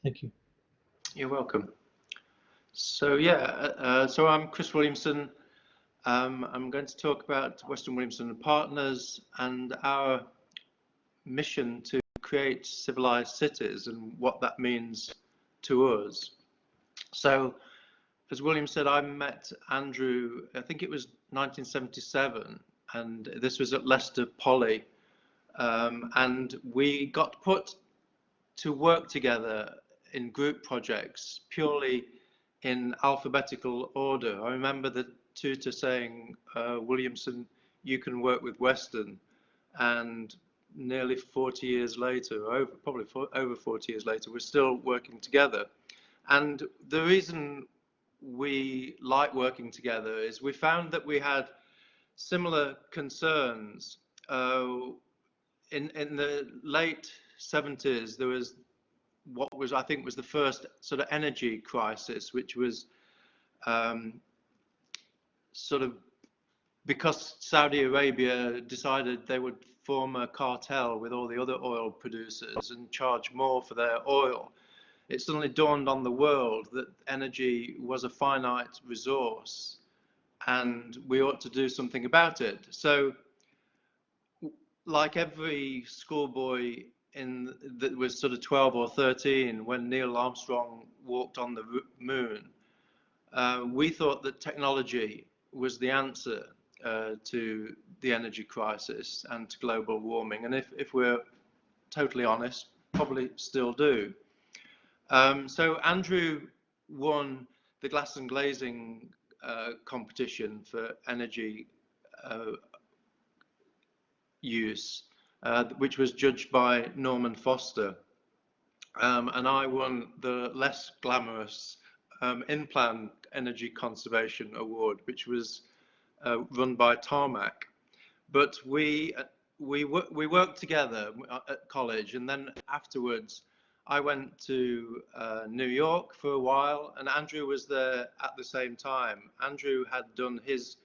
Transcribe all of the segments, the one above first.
Thank you. You're welcome. So yeah, so I'm Chris Williamson. I'm going to talk about Weston Williamson and Partners and our mission to create civilized cities and what that means to us. So, as William said, I met Andrew, I think it was 1977, and this was at Leicester Poly, and we got put to work together in group projects purely in alphabetical order. I remember the tutor saying, Williamson, you can work with Weston, and nearly 40 years later, over 40 years later, we're still working together. And the reason we like working together is we found that we had similar concerns. In the late 70s, there was what was, I think, was the first sort of energy crisis, which was sort of because Saudi Arabia decided they would form a cartel with all the other oil producers and charge more for their oil. It suddenly dawned on the world that energy was a finite resource and we ought to do something about it. So, like every schoolboy that was sort of 12 or 13 when Neil Armstrong walked on the moon, we thought that technology was the answer to the energy crisis and to global warming. And if we're totally honest, probably still do. So Andrew won the glass and glazing competition for energy use, which was judged by Norman Foster. And I won the less glamorous in-plan energy conservation award, which was run by Tarmac. But we worked together at college, and then afterwards I went to New York for a while, and Andrew was there at the same time. Andrew had done his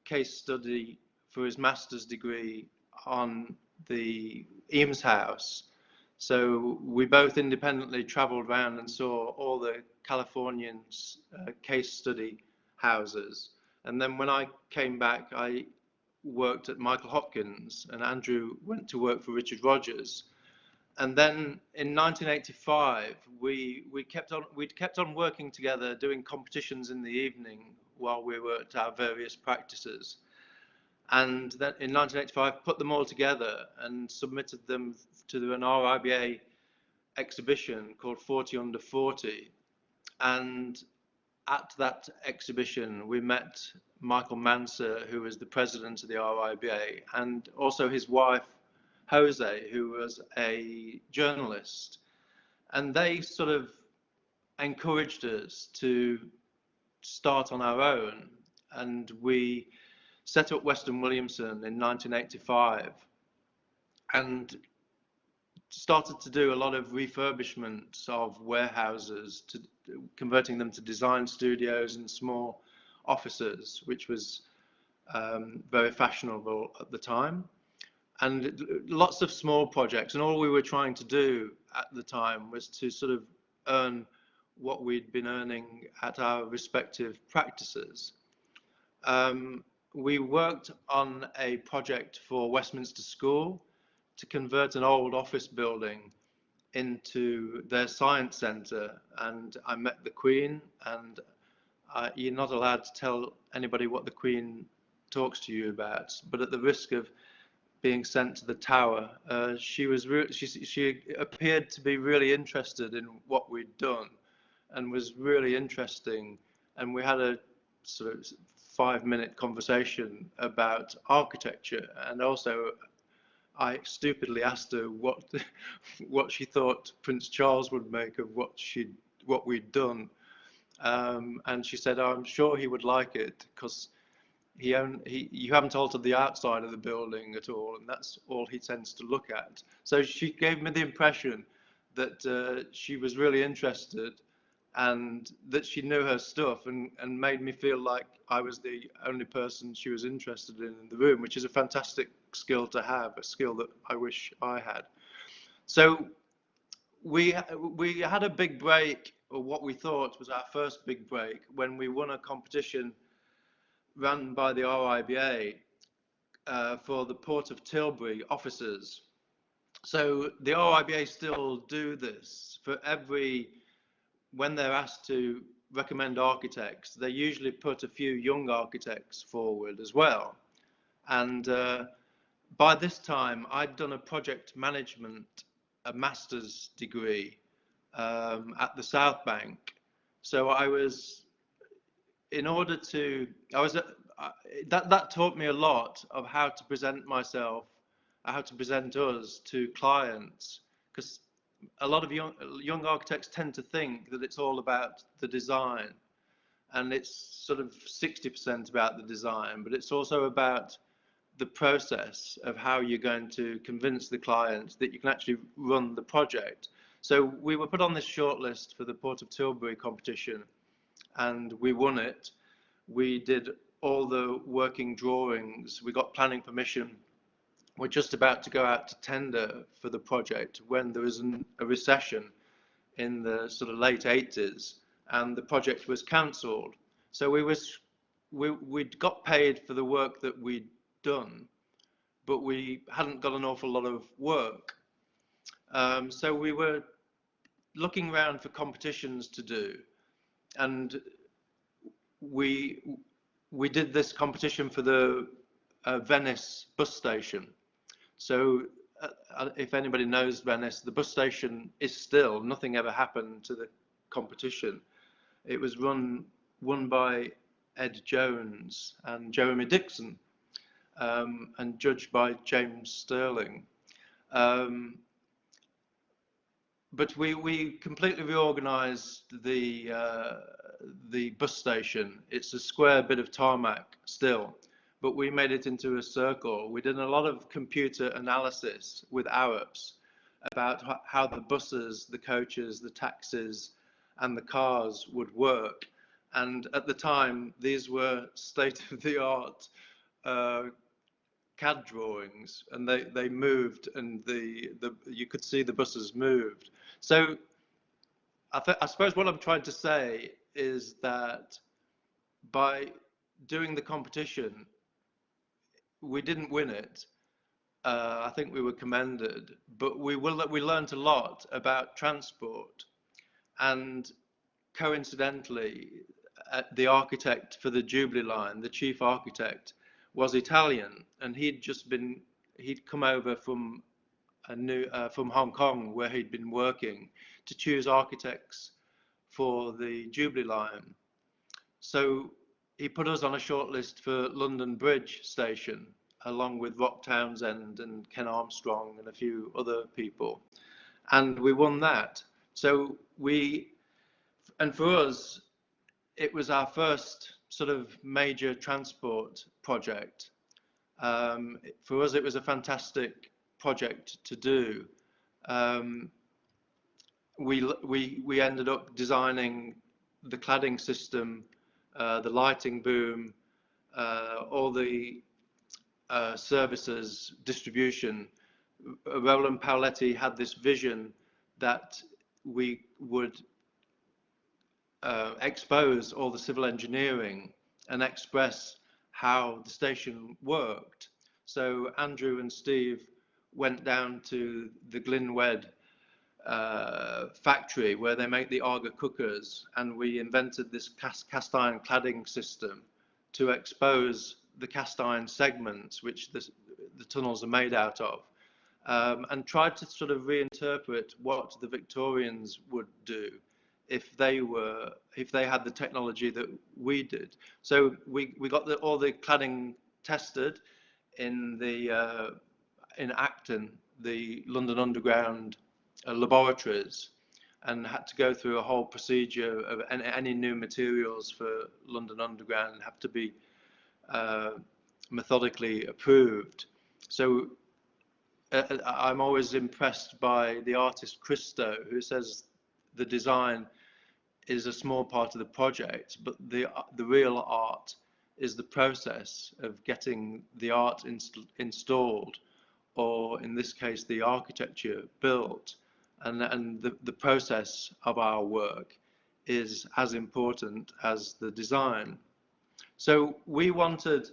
case study for his master's degree on the Eames House. So we both independently traveled around and saw all the Californian case study houses. And then when I came back, I worked at Michael Hopkins, and Andrew went to work for Richard Rogers. And then in 1985, we'd kept on working together, doing competitions in the evening while we were at our various practices. And then in 1985, put them all together and submitted them to an RIBA exhibition called 40 Under 40. And at that exhibition, we met Michael Manser, who was the president of the RIBA, and also his wife, Jose, who was a journalist. And they sort of encouraged us to start on our own. And we set up Weston Williamson in 1985 and started to do a lot of refurbishments of warehouses, converting them to design studios and small offices, which was very fashionable at the time. And lots of small projects, and all we were trying to do at the time was to sort of earn what we'd been earning at our respective practices. We worked on a project for Westminster School to convert an old office building into their science centre, and I met the Queen, and you're not allowed to tell anybody what the Queen talks to you about, but at the risk of being sent to the Tower, she appeared to be really interested in what we'd done and was really interesting, and we had a sort of 5-minute conversation about architecture, and also I stupidly asked her what she thought Prince Charles would make of what we'd done, and she said, "Oh, I'm sure he would like it because you haven't altered the outside of the building at all, and that's all he tends to look at." So she gave me the impression that she was really interested and that she knew her stuff, and made me feel like I was the only person she was interested in the room, which is a fantastic skill to have, a skill that I wish I had. So we we had a big break, or what we thought was our first big break, when we won a competition run by the RIBA for the Port of Tilbury officers. So the RIBA still do this for every, when they're asked to recommend architects, they usually put a few young architects forward as well. And by this time, I'd done a project management, a master's degree at the South Bank. So I was, in order to, I was, that taught me a lot of how to present myself, how to present us to clients, because a lot of young architects tend to think that it's all about the design, and it's sort of 60% about the design, but it's also about the process of how you're going to convince the client that you can actually run the project. So we were put on this shortlist for the Port of Tilbury competition, and we won it. We did all the working drawings, we got planning permission. We're just about to go out to tender for the project when there was a recession in the sort of late 80s, and the project was cancelled. So we'd got paid for the work that we'd done, but we hadn't got an awful lot of work. So we were looking around for competitions to do, and we did this competition for the Venice bus station. So if anybody knows Venice, the bus station is still, nothing ever happened to the competition. It was won by Ed Jones and Jeremy Dixon, and judged by James Sterling. But we completely reorganized the bus station. It's a square bit of tarmac still, but we made it into a circle. We did a lot of computer analysis with Arabs about how the buses, the coaches, the taxis, and the cars would work. And at the time, these were state-of-the-art CAD drawings, and they moved, and you could see the buses moved. So I suppose what I'm trying to say is that by doing the competition, we didn't win it. I think we were commended, but we learned a lot about transport. And coincidentally, the architect for the Jubilee line, the chief architect, was Italian, and he'd come over from from Hong Kong, where he'd been working, to choose architects for the Jubilee line. So he put us on a shortlist for London Bridge Station, along with Rock Townsend and Ken Armstrong and a few other people, and we won that. So and for us, it was our first sort of major transport project. For us, it was a fantastic project to do. We ended up designing the cladding system, the lighting boom, all the services, distribution. Roland Pauletti had this vision that we would expose all the civil engineering and express how the station worked. So Andrew and Steve went down to the Glynwed factory where they make the Arga cookers, and we invented this cast iron cladding system to expose the cast iron segments which the tunnels are made out of, and tried to sort of reinterpret what the Victorians would do if they had the technology that we did. So we got all the cladding tested in Acton, the London Underground laboratories, and had to go through a whole procedure of any new materials for London Underground have to be methodically approved. So I'm always impressed by the artist Christo, who says the design is a small part of the project, but the real art is the process of getting the art installed, or in this case, the architecture built. and the process of our work is as important as the design. So we wanted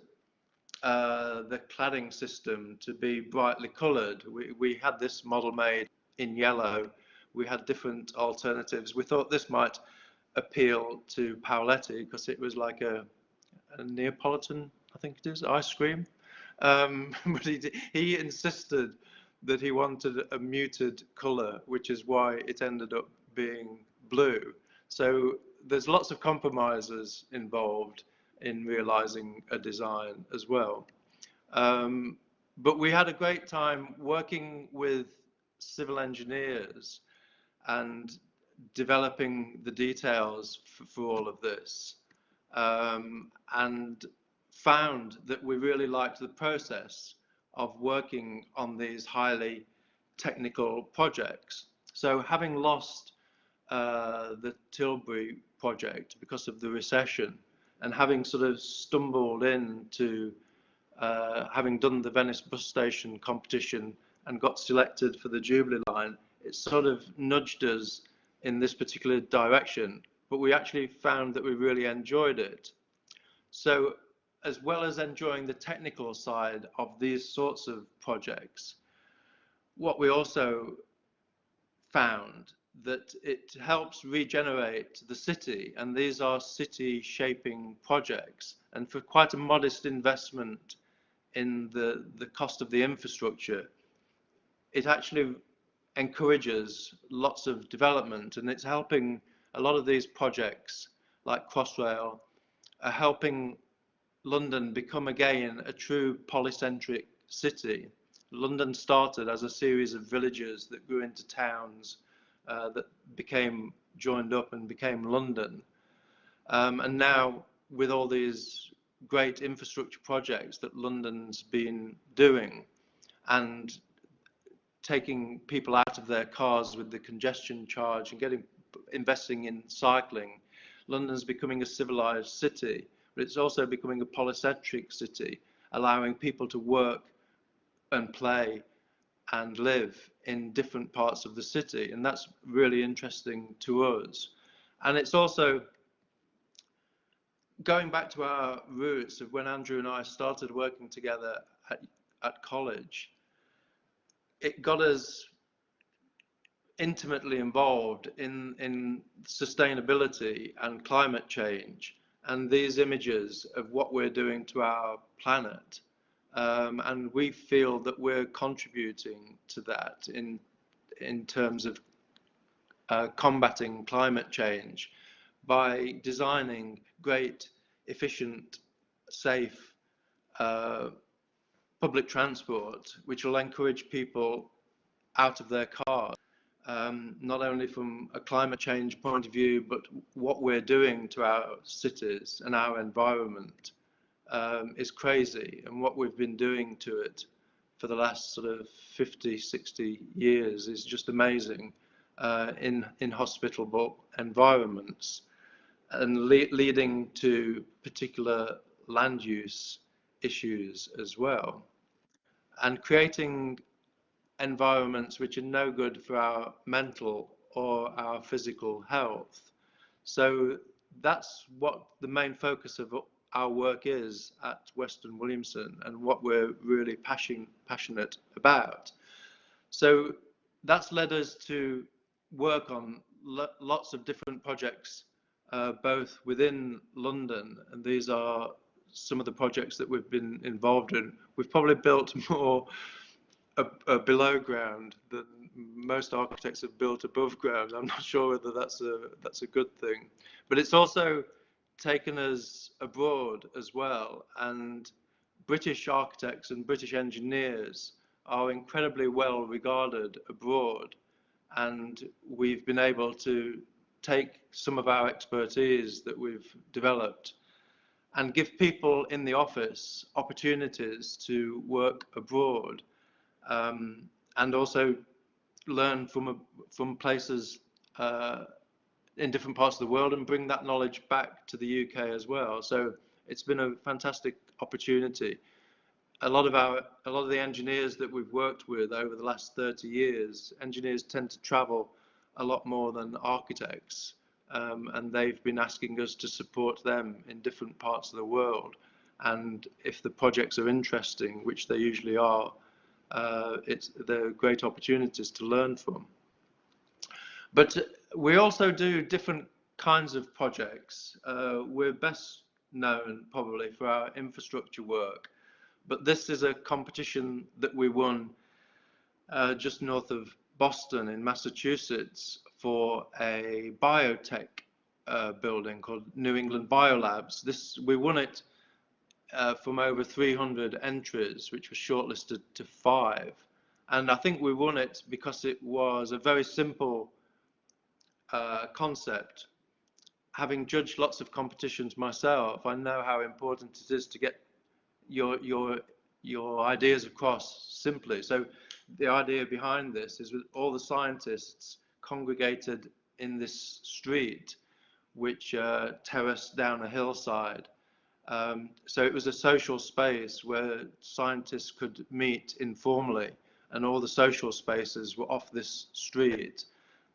the cladding system to be brightly coloured. We had this model made in yellow. We had different alternatives. We thought this might appeal to Paoletti because it was like a Neapolitan, I think it is, ice cream. But he insisted that he wanted a muted colour, which is why it ended up being blue. So there's lots of compromises involved in realizing a design as well. But we had a great time working with civil engineers and developing the details for all of this, and found that we really liked the process of working on these highly technical projects. So having lost the Tilbury project because of the recession, and having sort of stumbled into having done the Venice bus station competition and got selected for the Jubilee line, it sort of nudged us in this particular direction, but we actually found that we really enjoyed it. So as well as enjoying the technical side of these sorts of projects, what we also found that it helps regenerate the city, and these are city shaping projects, and for quite a modest investment in the cost of the infrastructure, it actually encourages lots of development, and it's helping a lot of these projects like Crossrail are helping London become again a true polycentric city. London started as a series of villages that grew into towns that became joined up and became London. And now with all these great infrastructure projects that London's been doing and taking people out of their cars with the congestion charge and investing in cycling, London's becoming a civilized city, but it's also becoming a polycentric city, allowing people to work and play and live in different parts of the city, and that's really interesting to us. And it's also going back to our roots of when Andrew and I started working together at college. It got us intimately involved in sustainability and climate change and these images of what we're doing to our planet. And we feel that we're contributing to that in terms of combating climate change by designing great, efficient, safe public transport, which will encourage people out of their cars, not only from a climate change point of view, but what we're doing to our cities and our environment is crazy, and what we've been doing to it for the last sort of 50, 60 years is just amazing in hospitable environments, and leading to particular land use issues as well, and creating environments which are no good for our mental or our physical health. So that's what the main focus of our work is at Weston Williamson, and what we're really passionate about. So that's led us to work on lots of different projects, both within London, and these are some of the projects that we've been involved in. We've probably built more below ground than most architects have built above ground. I'm not sure whether that's a good thing, but it's also taken us abroad as well, and British architects and British engineers are incredibly well regarded abroad, and we've been able to take some of our expertise that we've developed and give people in the office opportunities to work abroad, and also learn from places in different parts of the world, and bring that knowledge back to the UK as well. So it's been a fantastic opportunity. a lot of the engineers that we've worked with over the last 30 years, engineers tend to travel a lot more than architects, and they've been asking us to support them in different parts of the world. And if the projects are interesting, which they usually are, they're great opportunities to learn from. But we also do different kinds of projects. We're best known probably for our infrastructure work, but this is a competition that we won just north of Boston in Massachusetts for a biotech building called New England Biolabs. We won it from over 300 entries, which was shortlisted to 5. And I think we won it because it was a very simple concept. Having judged lots of competitions myself, I know how important it is to get your ideas across simply. So the idea behind this is with all the scientists congregated in this street, which terraced down a hillside. So it was a social space where scientists could meet informally, and all the social spaces were off this street.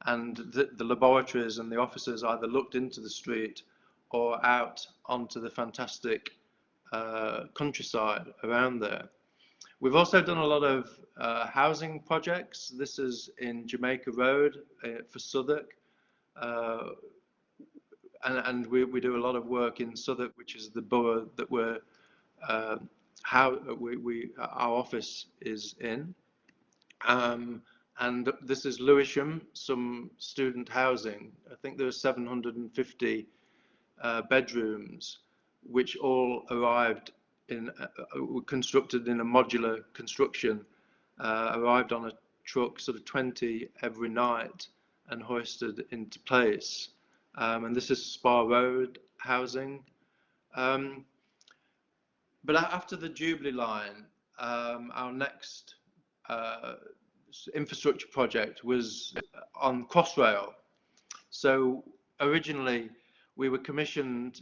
And the laboratories and the offices either looked into the street or out onto the fantastic countryside around there. We've also done a lot of housing projects. This is in Jamaica Road for Southwark. And we do a lot of work in Southwark, which is the borough that our office is in. And this is Lewisham, some student housing. I think there are 750 bedrooms, which all arrived were constructed in a modular construction, arrived on a truck, sort of 20 every night, and hoisted into place. And this is Spa Road housing. But after the Jubilee line, our next infrastructure project was on Crossrail. So originally we were commissioned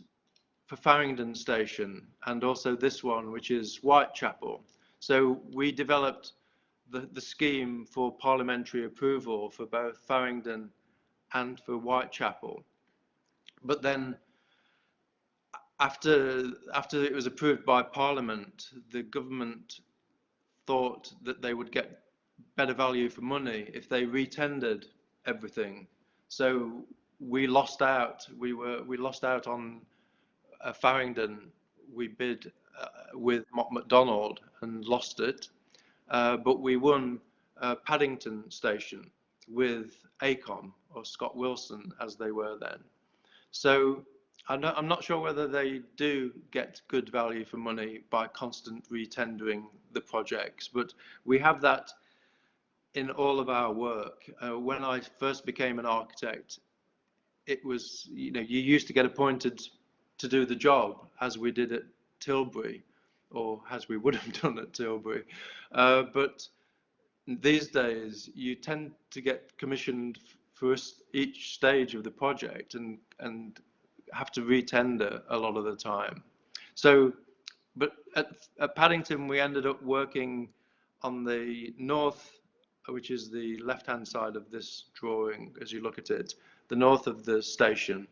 for Farringdon Station and also this one, which is Whitechapel. So we developed the scheme for parliamentary approval for both Farringdon and for Whitechapel. But then after it was approved by Parliament, the government thought that they would get better value for money if they retendered everything. So we lost out. We lost out on Farringdon. We bid with Mott MacDonald and lost it, but we won Paddington Station with Acom, or Scott Wilson as they were then. So I'm not sure whether they do get good value for money by constant retendering the projects, but we have that in all of our work. When I first became an architect, it was, you used to get appointed to do the job, as we did at Tilbury, or as we would have done at Tilbury. But these days, you tend to get commissioned for each stage of the project and have to retender a lot of the time. So, but at Paddington, we ended up working on the north, which is the left-hand side of this drawing, as you look at it, the north of the station,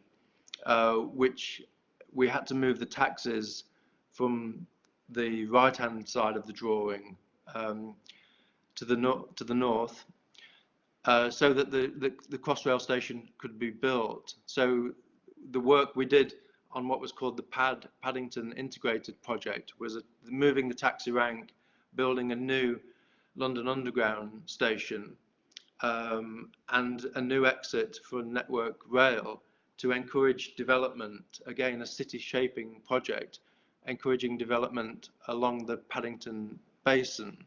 which we had to move the taxis from the right-hand side of the drawing to the north, so that the Crossrail station could be built. So the work we did on what was called the Paddington Integrated Project was moving the taxi rank, building a new London Underground station, and a new exit for Network Rail to encourage development, again a city shaping project, encouraging development along the Paddington Basin.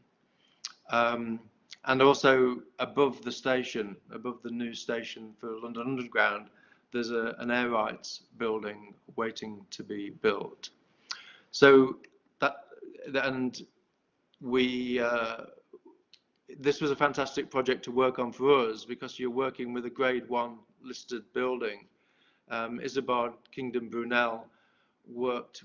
And also above the station, above the new station for London Underground, there's an air rights building waiting to be built. So this was a fantastic project to work on for us because you're working with a Grade 1 listed building. Isabard Kingdom Brunel worked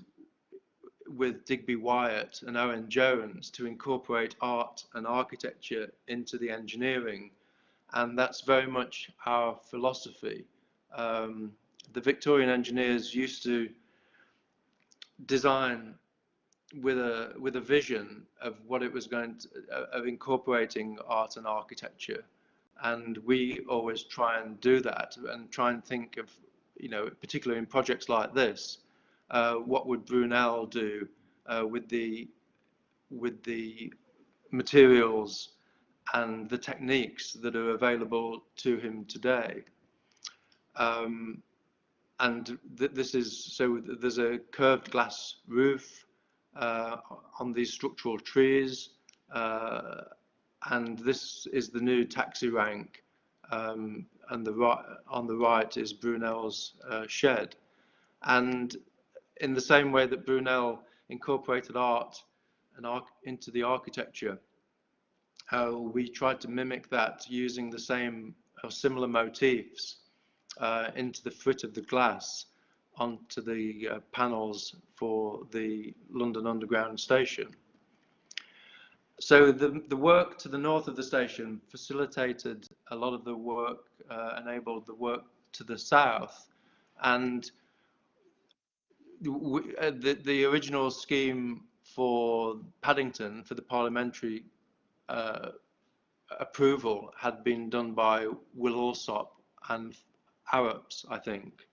with Digby Wyatt and Owen Jones to incorporate art and architecture into the engineering, and that's very much our philosophy. The Victorian engineers used to design with a vision of what it was going to, of incorporating art and architecture, and we always try and do that and try and think of, you know, particularly in projects like this, what would Brunel do with the materials and the techniques that are available to him today. And this is, so there's a curved glass roof on these structural trees, and this is the new taxi rank, and on the right is Brunel's shed. And in the same way that Brunel incorporated art and into the architecture, we tried to mimic that using the same or similar motifs into the foot of the glass onto the panels for the London Underground station. So the work to the north of the station facilitated a lot of the work, enabled the work to the south, and the original scheme for Paddington, for the parliamentary approval, had been done by Will Alsop and Arabs, I think.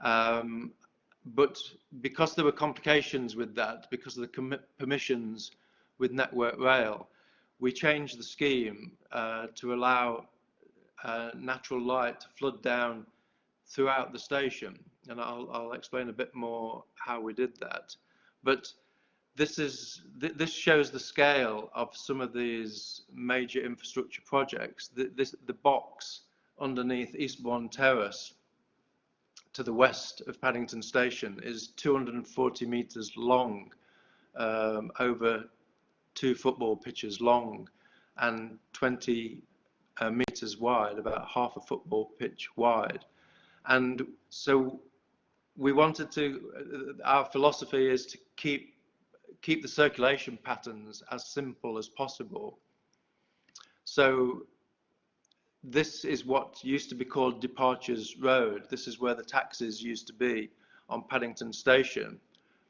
But because there were complications with that, because of the permissions with Network Rail, we changed the scheme to allow natural light to flood down throughout the station, and I'll explain a bit more how we did that. But this shows the scale of some of these major infrastructure projects. The box underneath Eastbourne Terrace to the west of Paddington Station is 240 metres long, over 2 football pitches long, and 20 metres wide, about half a football pitch wide. And so we wanted to, our philosophy is to keep the circulation patterns as simple as possible. So this is what used to be called Departures Road. This is where the taxis used to be on Paddington Station.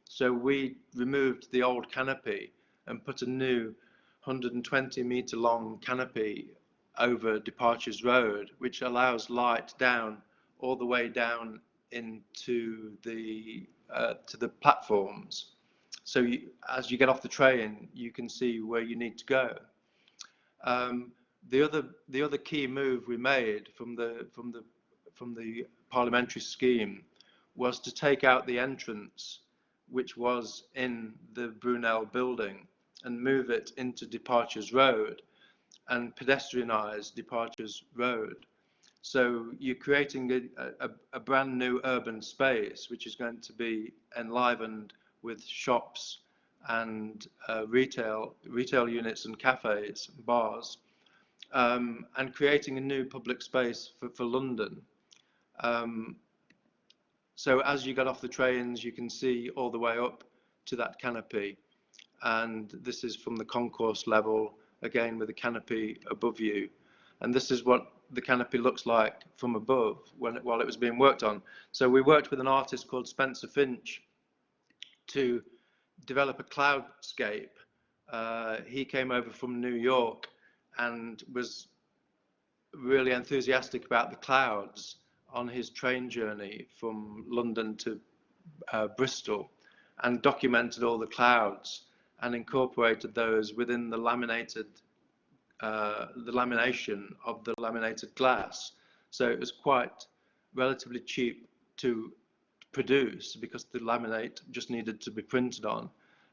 So we removed the old canopy and put a new 120-metre long canopy over Departures Road, which allows light down all the way down into the to the platforms. So as you get off the train, you can see where you need to go. The other key move we made from the parliamentary scheme was to take out the entrance, which was in the Brunel building, and move it into Departures Road and pedestrianise Departures Road. So you're creating a brand new urban space, which is going to be enlivened with shops and retail units and cafes, and bars, and creating a new public space for London. So as you get off the trains, you can see all the way up to that canopy, and this is from the concourse level, again with the canopy above you, and this is what the canopy looks like from above while it was being worked on. So we worked with an artist called Spencer Finch to develop a cloudscape. He came over from New York and was really enthusiastic about the clouds on his train journey from London to Bristol, and documented all the clouds and incorporated those within the lamination of the laminated glass. So it was quite relatively cheap to produce because the laminate just needed to be printed on.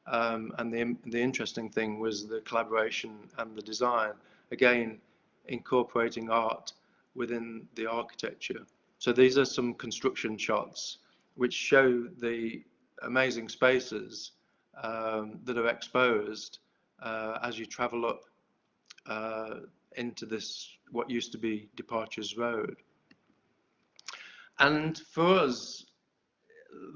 And the interesting thing was the collaboration and the design, again incorporating art within the architecture. So these are some construction shots which show the amazing spaces that are exposed as you travel up into this, what used to be Departures Road. And for us,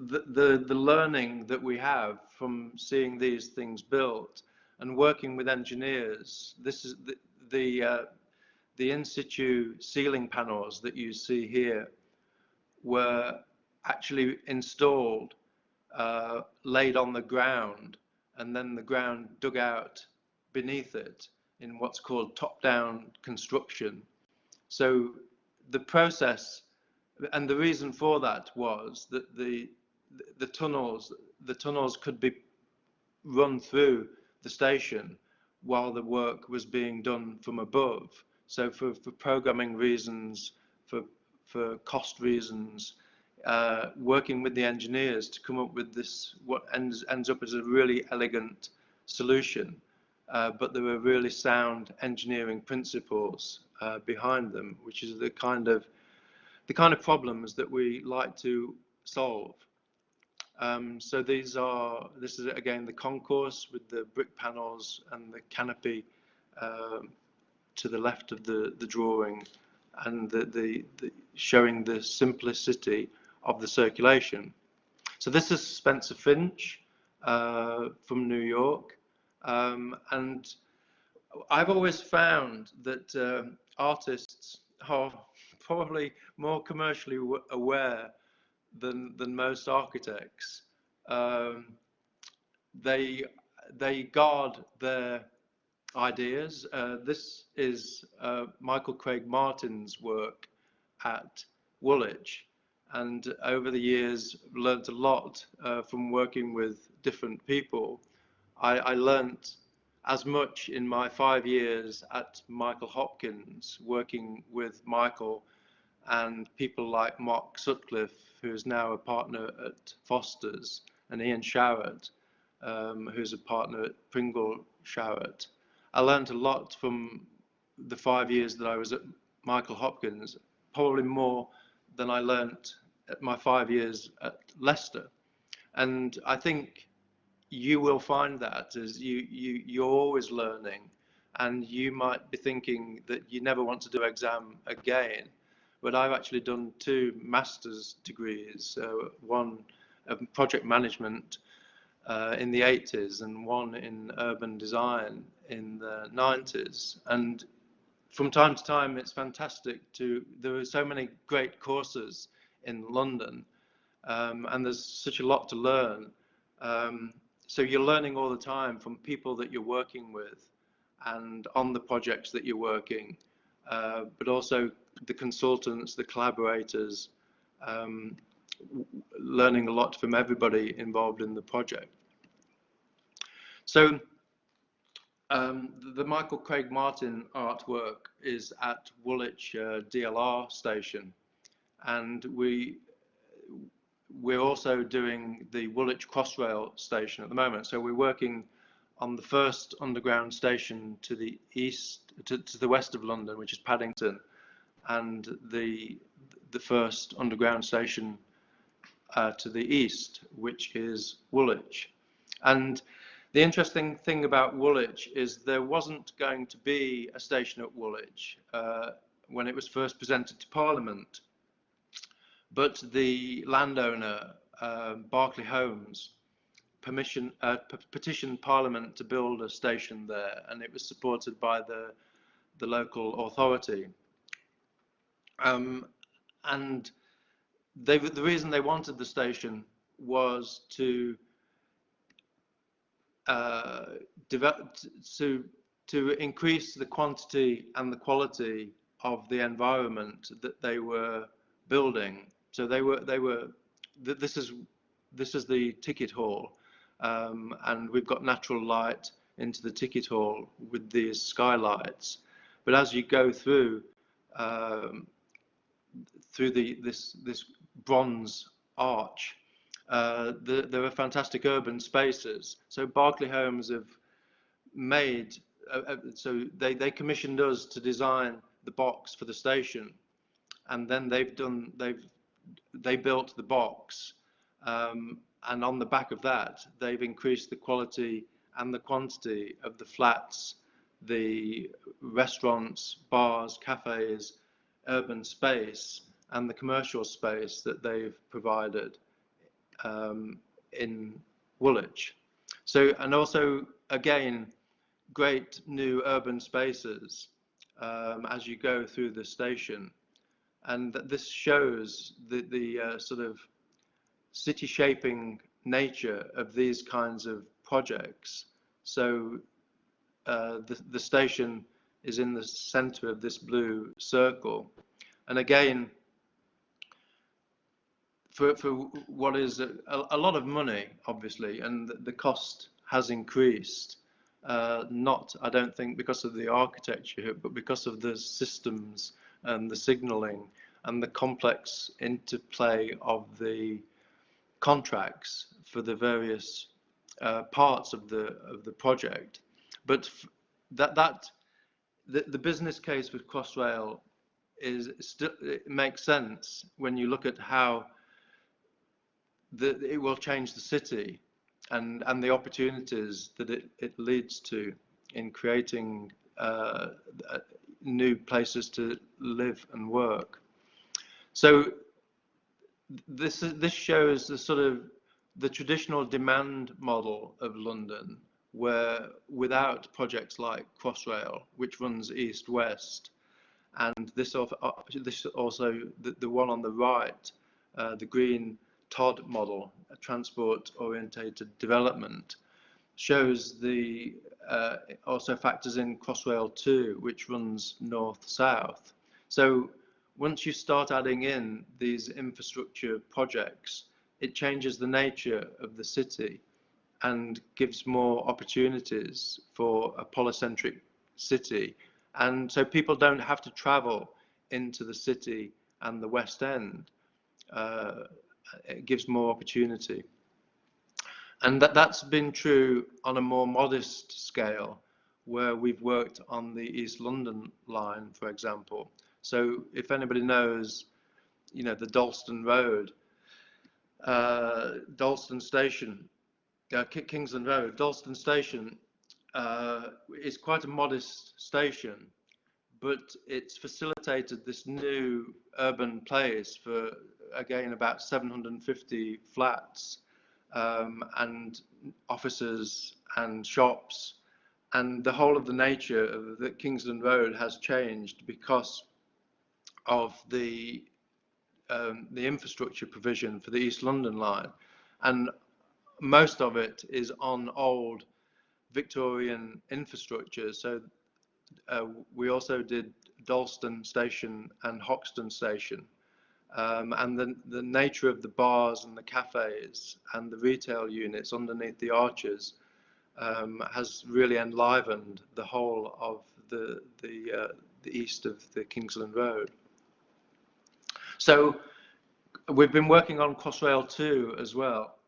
the learning that we have from seeing these things built and working with engineers. This is the in situ ceiling panels that you see here were actually installed, laid on the ground, and then the ground dug out beneath it in what's called top-down construction. So the process, and the reason for that was that the tunnels could be run through the station while the work was being done from above. So for programming reasons, for cost reasons, working with the engineers to come up with this, what ends up as a really elegant solution. But there were really sound engineering principles behind them, which is the kind of problems that we like to solve. So this is again the concourse with the brick panels and the canopy to the left of the drawing, and the showing the simplicity of the circulation. So this is Spencer Finch from New York, and I've always found that artists are probably more commercially aware than most architects. They guard their ideas. This is Michael Craig Martin's work at Woolwich, and over the years learnt a lot from working with different people. I learnt as much in my 5 years at Michael Hopkins, working with Michael and people like Mark Sutcliffe, who's now a partner at Foster's, and Ian Showett, who's a partner at Pringle Showett. I learned a lot from the 5 years that I was at Michael Hopkins, probably more than I learnt at my 5 years at Leicester. And I think you will find that as you're always learning, and you might be thinking that you never want to do exam again. But I've actually done 2 master's degrees, one of project management in the 80s and one in urban design in the 90s. And from time to time, it's fantastic there are so many great courses in London, and there's such a lot to learn. So you're learning all the time from people that you're working with and on the projects that you're working, but also the consultants, the collaborators, learning a lot from everybody involved in the project. So the Michael Craig Martin artwork is at Woolwich DLR station, and we're also doing the Woolwich Crossrail station at the moment. So we're working on the first underground station to the east, to the west of London, which is Paddington, and the first underground station to the east, which is Woolwich. And the interesting thing about Woolwich is there wasn't going to be a station at Woolwich when it was first presented to Parliament. But the landowner, Berkeley Homes, petitioned Parliament to build a station there, and it was supported by the local authority. And the reason they wanted the station was to increase the quantity and the quality of the environment that they were building. So this is the ticket hall, and we've got natural light into the ticket hall with these skylights. But as you go through this bronze arch, there are fantastic urban spaces. So Berkeley Homes have made, so they commissioned us to design the box for the station, and then they built the box, and on the back of that they've increased the quality and the quantity of the flats, the restaurants, bars, cafes, urban space, and the commercial space that they've provided in Woolwich. So, and also again, great new urban spaces as you go through the station, and this shows the sort of city shaping nature of these kinds of projects. So the station is in the center of this blue circle, and again, for what is a lot of money, obviously, and the cost has increased, not, I don't think, because of the architecture, but because of the systems and the signalling and the complex interplay of the contracts for the various parts of the project. But the business case with Crossrail is still, it makes sense when you look at how it will change the city and the opportunities that it leads to in creating new places to live and work. So this shows the sort of the traditional demand model of London, where without projects like Crossrail, which runs east-west, and this also the one on the right, the green TOD model, a transport-orientated development, shows the also factors in Crossrail 2, which runs north-south. So once you start adding in these infrastructure projects, it changes the nature of the city and gives more opportunities for a polycentric city. And so people don't have to travel into the city and the West End. It gives more opportunity. And that's been true on a more modest scale, where we've worked on the East London line, for example. So if anybody knows, you know, the Dalston Road, Dalston Station, Kingsland Road, Dalston Station is quite a modest station, but it's facilitated this new urban place for, again, about 750 flats and offices and shops, and the whole of the nature of the Kingsland Road has changed because of the infrastructure provision for the East London line, and most of it is on old Victorian infrastructure. So we also did Dalston Station and Hoxton Station, and the nature of the bars and the cafes and the retail units underneath the arches has really enlivened the whole of the east of the Kingsland Road. So we've been working on Crossrail 2 as well,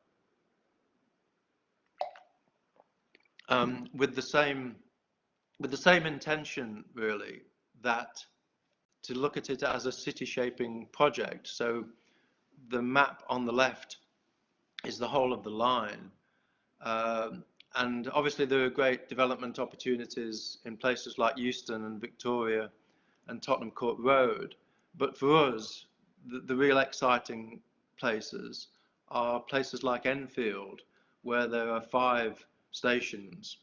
with the same intention, really, that to look at it as a city shaping project. So the map on the left is the whole of the line, and obviously there are great development opportunities in places like Euston and Victoria and Tottenham Court Road, but for us the real exciting places are places like Enfield, where there are 5 stations,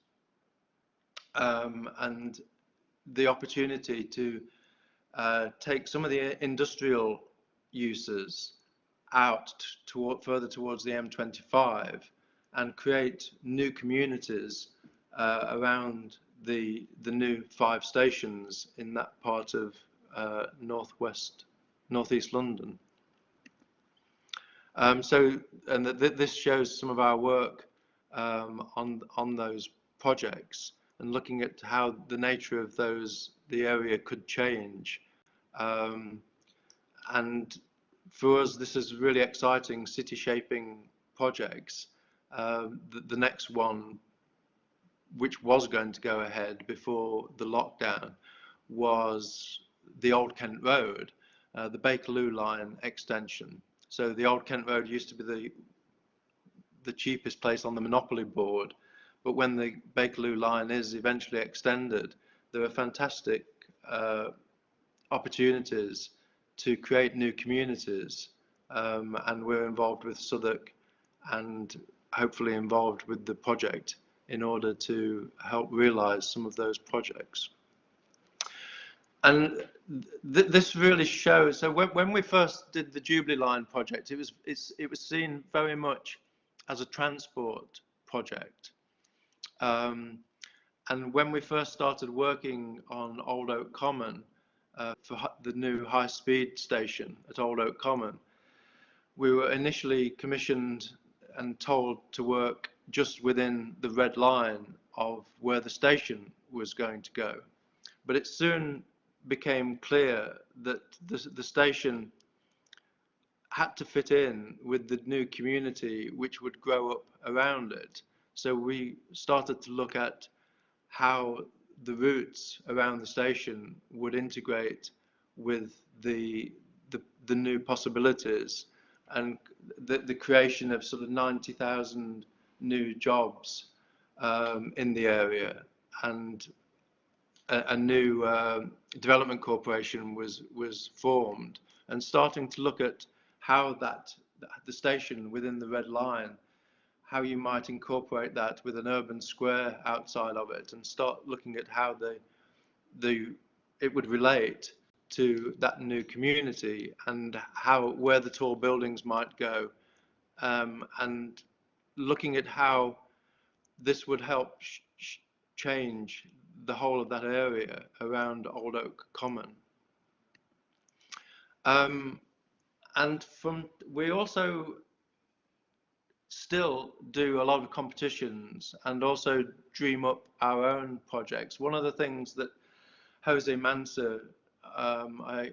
and the opportunity to take some of the industrial uses out further towards the M25 and create new communities around the new 5 stations in that part of northeast London. So, and this shows some of our work on those projects and looking at how the nature of the area could change. And for us, this is really exciting city shaping projects. The next one, which was going to go ahead before the lockdown, was the Old Kent Road, the Bakerloo line extension. So the Old Kent Road used to be the cheapest place on the monopoly board, but when the Bakerloo line is eventually extended, there are fantastic opportunities to create new communities, and we're involved with Southwark and hopefully involved with the project in order to help realize some of those projects. And this really shows. So when we first did the Jubilee Line project, it was seen very much as a transport project. And when we first started working on Old Oak Common for the new high-speed station at Old Oak Common, we were initially commissioned and told to work just within the red line of where the station was going to go. But it soon became clear that the station had to fit in with the new community which would grow up around it. So we started to look at how the routes around the station would integrate with the new possibilities, and the creation of sort of 90,000 new jobs in the area, and a new development corporation was formed, and starting to look at how the station within the red line, how you might incorporate that with an urban square outside of it, and start looking at how it would relate to that new community, and where the tall buildings might go, and looking at how this would help change the whole of that area around Old Oak Common. And we also still do a lot of competitions and also dream up our own projects. One of the things that Jose Mansa, I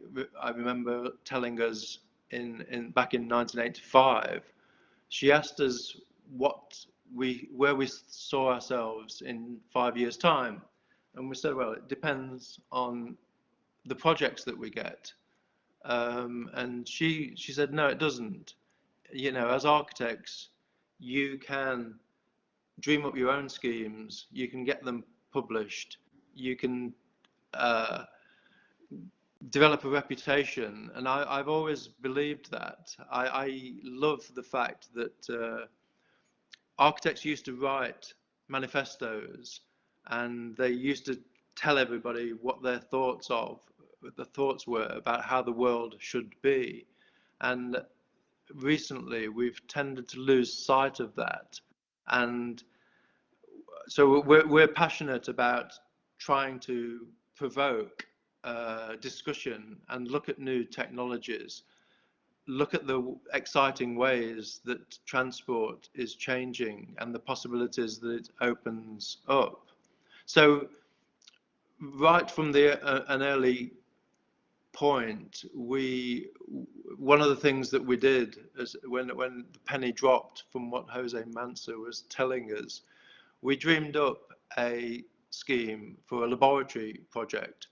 remember telling us back in 1985, she asked us where we saw ourselves in 5 years' time, and we said, well, it depends on the projects that we get. And she said, no, it doesn't. You know, as architects, you can dream up your own schemes, you can get them published, you can develop a reputation. And I've always believed that. I love the fact that architects used to write manifestos, and they used to tell everybody what their thoughts were about how the world should be. And recently we've tended to lose sight of that, and so we're passionate about trying to provoke discussion and look at new technologies, look at the exciting ways that transport is changing and the possibilities that it opens up. So right from an early point, one of the things that we did is when the penny dropped from what Jose Mansa was telling us, we dreamed up a scheme for a laboratory project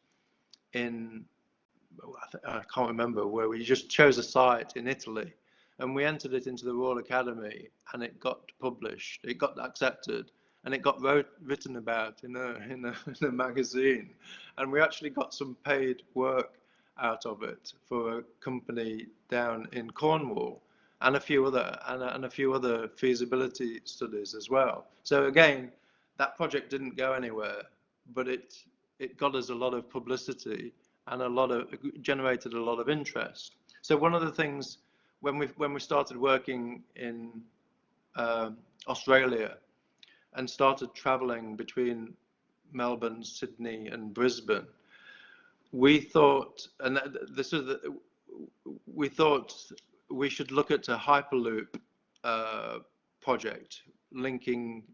I can't remember where. We just chose a site in Italy, and we entered it into the Royal Academy, and it got published, it got accepted, and it got written about in a magazine, and we actually got some paid work out of it for a company down in Cornwall, and a few other feasibility studies as well. So again, that project didn't go anywhere, but it got us a lot of publicity and generated a lot of interest. So one of the things when we started working in Australia and started traveling between Melbourne, Sydney, and Brisbane, we thought, we should look at a hyperloop project linking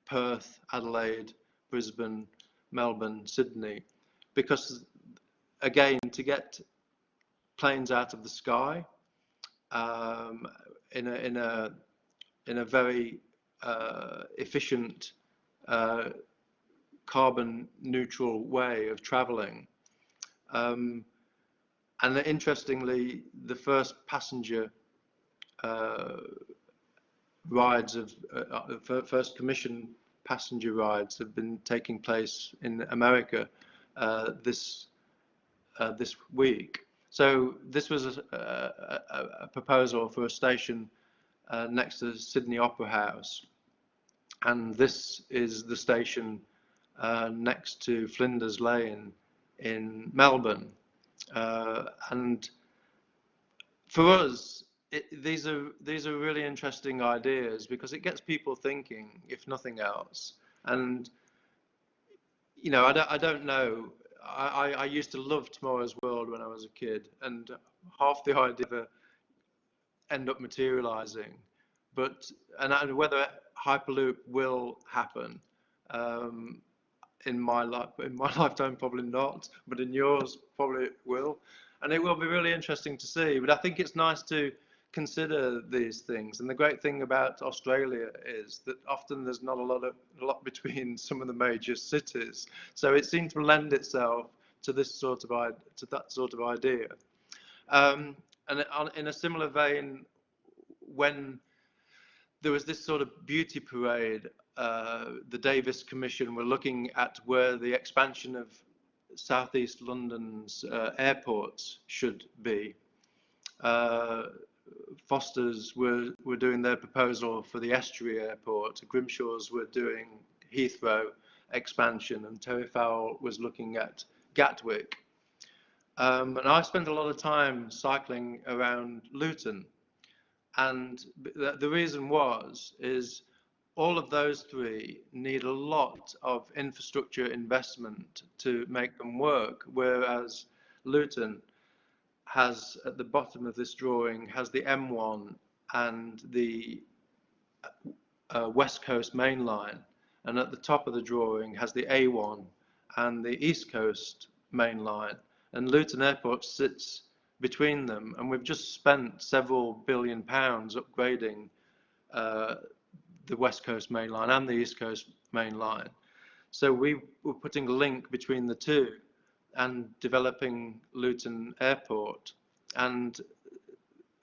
Perth, Adelaide, Brisbane, Melbourne, Sydney, because again, to get planes out of the sky in a very efficient, carbon neutral way of traveling. And interestingly, the first passenger rides first commission passenger rides have been taking place in America this week. So this was a proposal for a station next to Sydney Opera House, and this is the station next to Flinders Lane in Melbourne. And for us, these are really interesting ideas because it gets people thinking, if nothing else. And you know, I don't know. I used to love Tomorrow's World when I was a kid, and half the idea end up materializing. But and whether Hyperloop will happen in my lifetime, probably not. But in yours, probably it will, and it will be really interesting to see. But I think it's nice to consider these things. And the great thing about Australia is that often there's not a lot between some of the major cities, so it seems to lend itself to that sort of idea. And in a similar vein, when there was this sort of beauty parade, the Davis Commission were looking at where the expansion of southeast London's airports should be. Foster's were doing their proposal for the Estuary Airport, Grimshaw's were doing Heathrow expansion, and Terry Fowle was looking at Gatwick. And I spent a lot of time cycling around Luton, and the reason is all of those three need a lot of infrastructure investment to make them work, whereas Luton has, at the bottom of this drawing, has the M1 and the West Coast Main Line, and at the top of the drawing has the A1 and the East Coast Main Line, and Luton Airport sits between them, and we've just spent several £billion upgrading the West Coast Main Line and the East Coast Main Line. So we were putting a link between the two and developing Luton Airport, and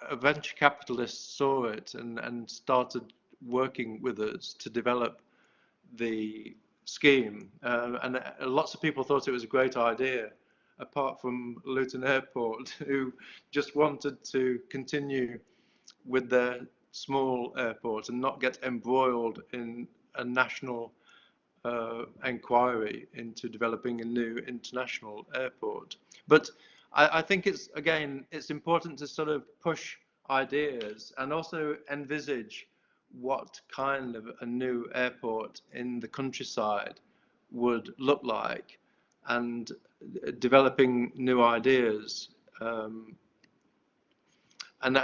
a venture capitalist saw it and started working with us to develop the scheme, and lots of people thought it was a great idea, apart from Luton Airport, who just wanted to continue with their small airport and not get embroiled in a national inquiry into developing a new international airport. But I think it's important to sort of push ideas and also envisage what kind of a new airport in the countryside would look like, and developing new ideas. And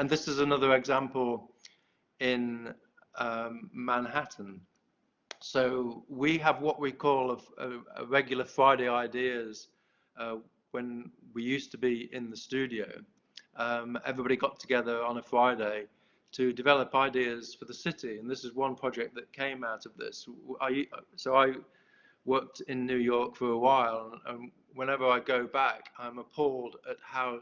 this is another example in Manhattan. So we have what we call a regular Friday ideas. When we used to be in the studio, everybody got together on a Friday to develop ideas for the city, and this is one project that came out of this. So I worked in New York for a while, and whenever I go back, I'm appalled at how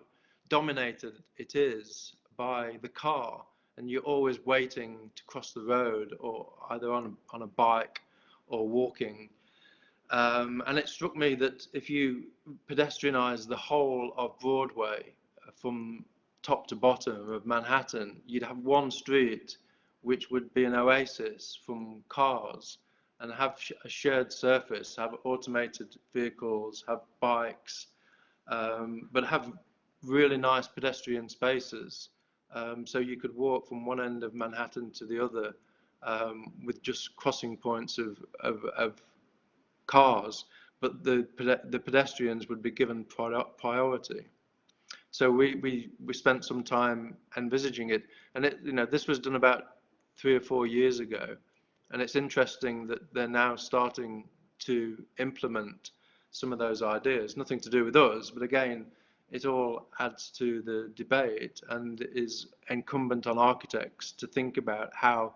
dominated it is by the car, and you're always waiting to cross the road, or either on a bike or walking. And it struck me that if you pedestrianize the whole of Broadway from top to bottom of Manhattan, you'd have one street which would be an oasis from cars, and have a shared surface, have automated vehicles, have bikes, but have really nice pedestrian spaces. So you could walk from one end of Manhattan to the other with just crossing points of cars, but the pedestrians would be given priority. So we spent some time envisaging it, and this was done about 3 or 4 years ago, and it's interesting that they're now starting to implement some of those ideas. Nothing to do with us, but again, it all adds to the debate and is incumbent on architects to think about how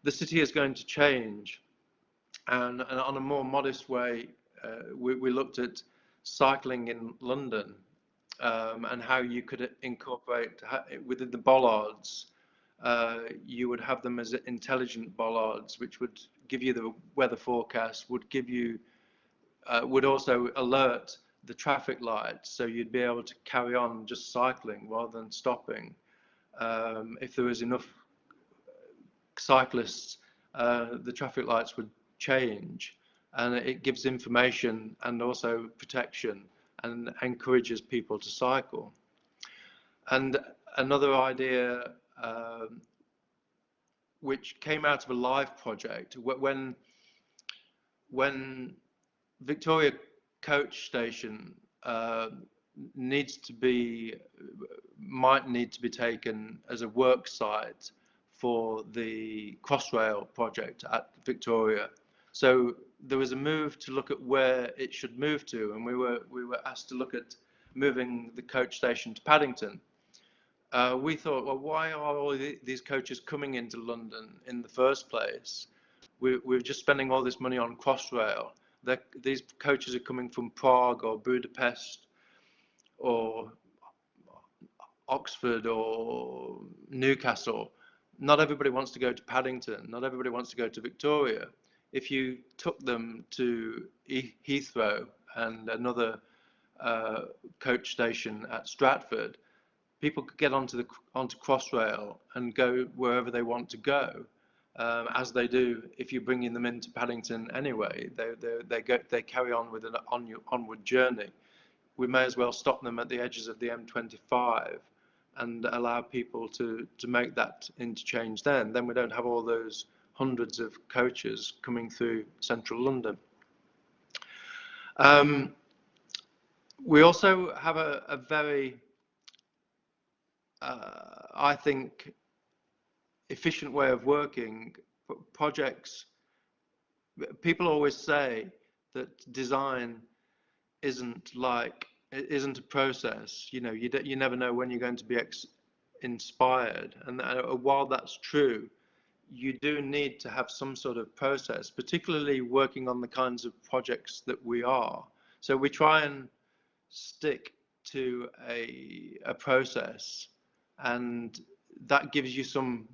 the city is going to change. And on a more modest way, we looked at cycling in London, and how you could incorporate within the bollards. You would have them as intelligent bollards, which would give you the weather forecast, would also alert the traffic lights, so you'd be able to carry on just cycling rather than stopping. If there was enough cyclists, the traffic lights would change, and it gives information and also protection and encourages people to cycle. And another idea which came out of a live project, when Victoria Coach Station might need to be taken as a work site for the Crossrail project at Victoria. So there was a move to look at where it should move to, and we were asked to look at moving the coach station to Paddington. We thought, well, why are all these coaches coming into London in the first place? We're just spending all this money on Crossrail. These coaches are coming from Prague or Budapest or Oxford or Newcastle. Not everybody wants to go to Paddington. Not everybody wants to go to Victoria. If you took them to Heathrow and another coach station at Stratford, people could get onto Crossrail and go wherever they want to go, as they do if you're bringing them into Paddington anyway. They carry on with an onward journey. We may as well stop them at the edges of the M25 and allow people to make that interchange then. Then we don't have all those hundreds of coaches coming through central London. We also have a very, I think, efficient way of working. Projects, people always say that design isn't a process. You know, you never know when you're going to be inspired, and while that's true, you do need to have some sort of process, particularly working on the kinds of projects that we are. So we try and stick to a process, and that gives you some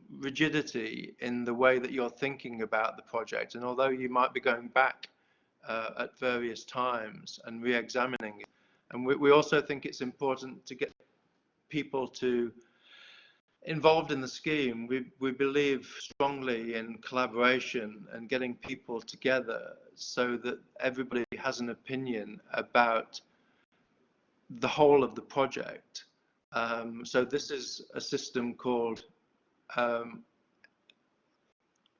rigidity in the way that you're thinking about the project. And although you might be going back at various times and re-examining it, and we also think it's important to get people involved in the scheme. We believe strongly in collaboration and getting people together so that everybody has an opinion about the whole of the project. So this is a system called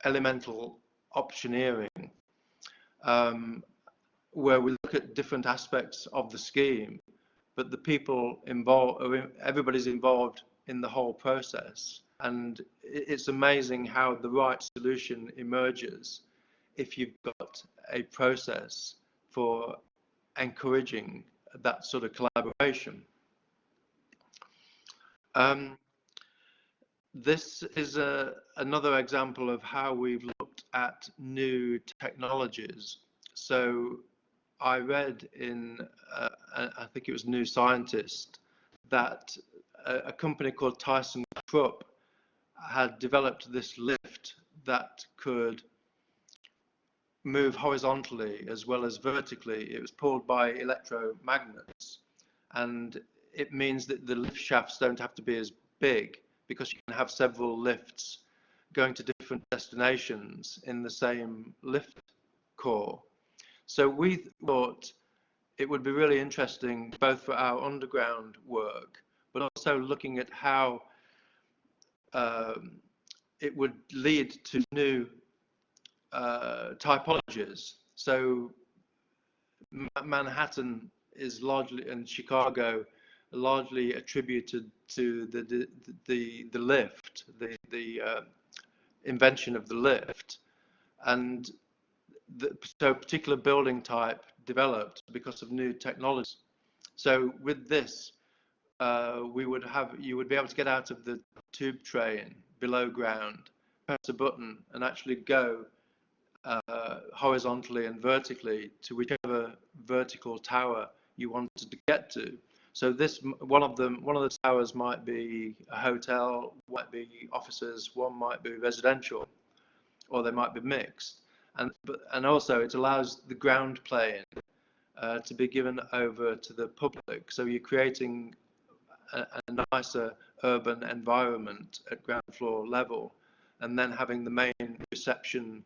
elemental optioneering, where we look at different aspects of the scheme, but the people involved, everybody's involved in the whole process. And it's amazing how the right solution emerges if you've got a process for encouraging that sort of collaboration. This is another example of how we've looked at new technologies. So I read in, I think it was New Scientist, that a company called ThyssenKrupp had developed this lift that could move horizontally as well as vertically. It was pulled by electromagnets, and it means that the lift shafts don't have to be as big, because you can have several lifts going to different destinations in the same lift core. So we thought it would be really interesting, both for our underground work, but also looking at how it would lead to new typologies. So Manhattan is largely, and Chicago, largely attributed to the lift, the invention of the lift, and so a particular building type developed because of new technology. So with this, you would be able to get out of the tube train below ground, press a button, and actually go horizontally and vertically to whichever vertical tower you wanted to get to. So this, one of the towers might be a hotel, might be offices, one might be residential, or they might be mixed. And also it allows the ground plane to be given over to the public. So you're creating a nicer urban environment at ground floor level, and then having the main reception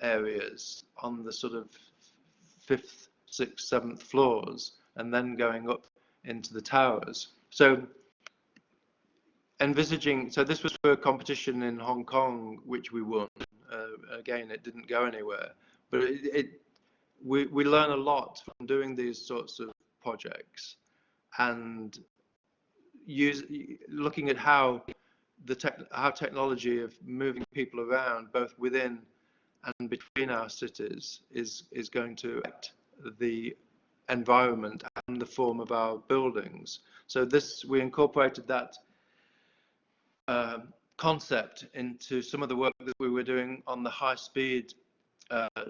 areas on the sort of 5th, 6th, 7th floors, and then going up into the towers. So envisaging, so this was for a competition in Hong Kong, which we won. Again, it didn't go anywhere, but we learn a lot from doing these sorts of projects, and looking at how technology of moving people around both within and between our cities is going to affect the environment and the form of our buildings. So we incorporated that concept into some of the work that we were doing on the high-speed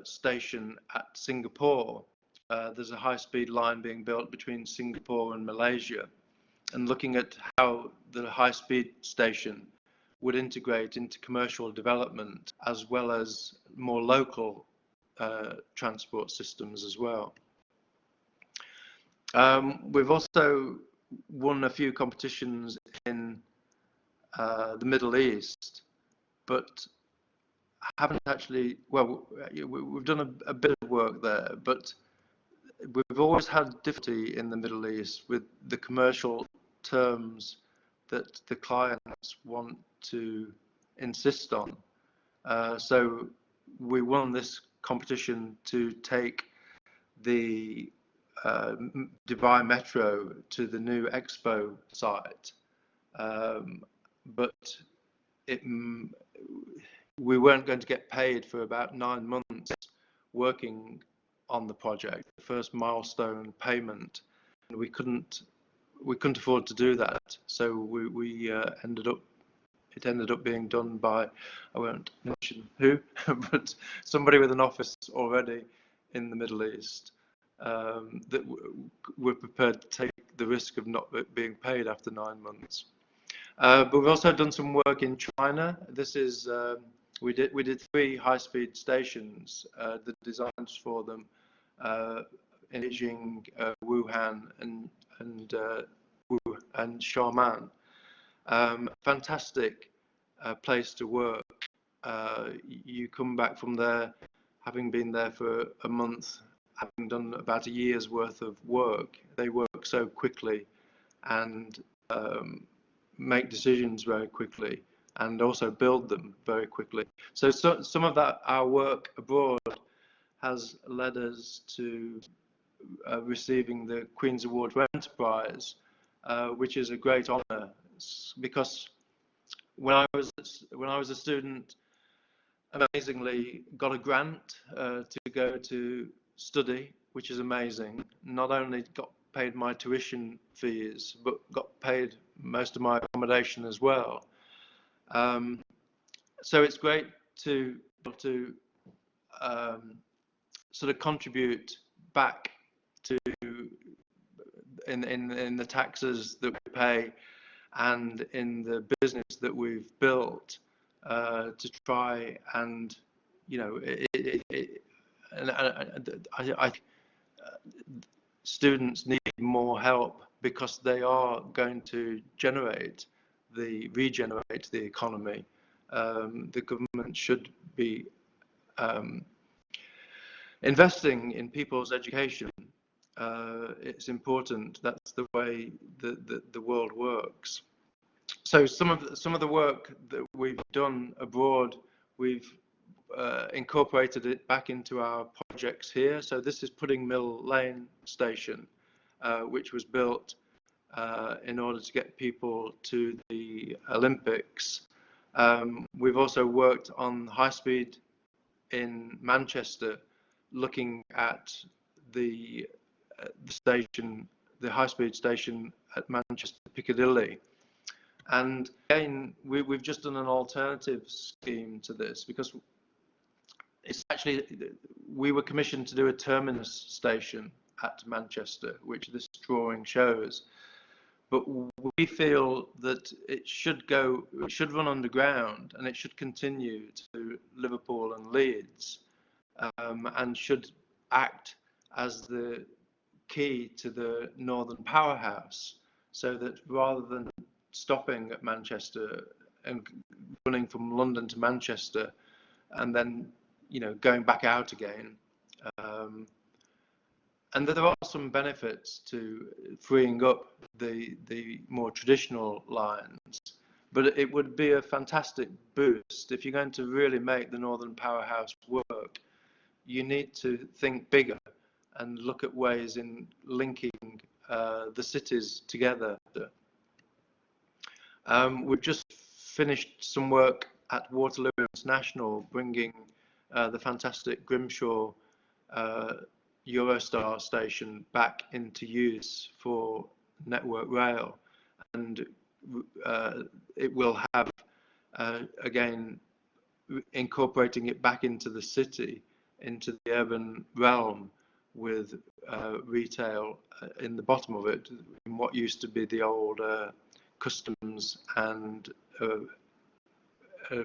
station at Singapore. There's a high-speed line being built between Singapore and Malaysia, and looking at how the high-speed station would integrate into commercial development as well as more local transport systems as well. We've also won a few competitions in the Middle East, but haven't actually, well, we've done a bit of work there, but we've always had difficulty in the Middle East with the commercial terms that the clients want to insist on. So we won this competition to take the Dubai Metro to the new Expo site, but we weren't going to get paid for about 9 months working on the project, the first milestone payment, and we couldn't afford to do that. So we ended up being done by, I won't mention who, but somebody with an office already in the Middle East that were prepared to take the risk of not being paid after 9 months. But we've also done some work in China. This is we did 3 high-speed stations. The designs for them in Beijing, Wuhan, and Xiamen. Fantastic place to work. You come back from there, having been there for a month, having done about a year's worth of work. They work so quickly and make decisions very quickly, and also build them very quickly. So some of that, our work abroad, has led us to receiving the Queen's Award for Enterprise, which is a great honour, because when I was a student, amazingly got a grant to go to study, which is amazing. Not only got paid my tuition fees, but got paid most of my accommodation as well. So it's great to sort of contribute back to in the taxes that we pay and in the business that we've built, to try and, you know, I students need more help, because they are going to regenerate the economy. The government should be investing in people's education. It's important. That's the way the world works. So some of the work that we've done abroad, we've incorporated it back into our projects here. So this is Pudding Mill Lane Station, which was built in order to get people to the Olympics. We've also worked on high speed in Manchester, looking at the station, the high-speed station at Manchester Piccadilly. And again, we've just done an alternative scheme to this, because it's actually, we were commissioned to do a terminus station at Manchester, which this drawing shows. But we feel that it should run underground, and it should continue to Liverpool and Leeds, and should act as the key to the Northern Powerhouse, so that rather than stopping at Manchester and running from London to Manchester, and then going back out again. And there are some benefits to freeing up the more traditional lines, but it would be a fantastic boost if you're going to really make the Northern Powerhouse work. You need to think bigger and look at ways in linking the cities together. We've just finished some work at Waterloo International, bringing the fantastic Grimshaw Eurostar station back into use for Network Rail, and it will have again incorporating it back into the city, into the urban realm, with retail in the bottom of it, in what used to be the old customs and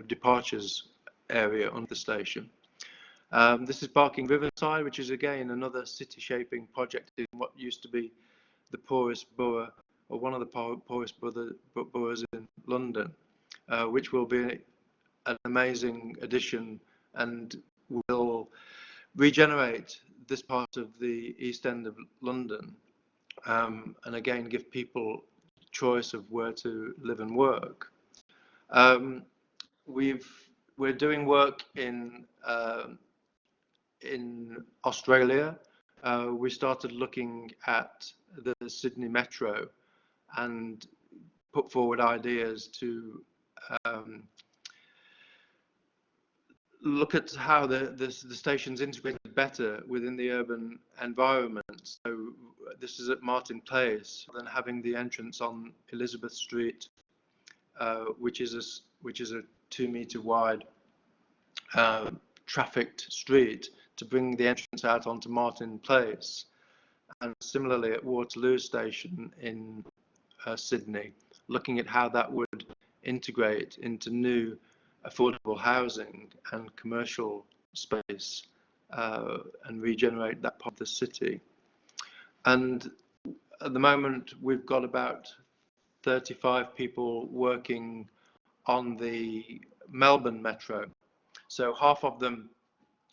departures area under the station. This is Barking Riverside, which is again another city shaping project in what used to be the poorest borough, or one of the poorest boroughs in London, which will be an amazing addition and will regenerate this part of the East End of London, and again give people choice of where to live and work. We're doing work in Australia. We started looking at the Sydney Metro and put forward ideas to look at how the station's integrated better within the urban environment. So this is at Martin Place, then having the entrance on Elizabeth Street, which is a 2-metre wide trafficked street, to bring the entrance out onto Martin Place. And similarly at Waterloo Station in Sydney, looking at how that would integrate into new affordable housing and commercial space, and regenerate that part of the city. And at the moment we've got about 35 people working on the Melbourne Metro. So half of them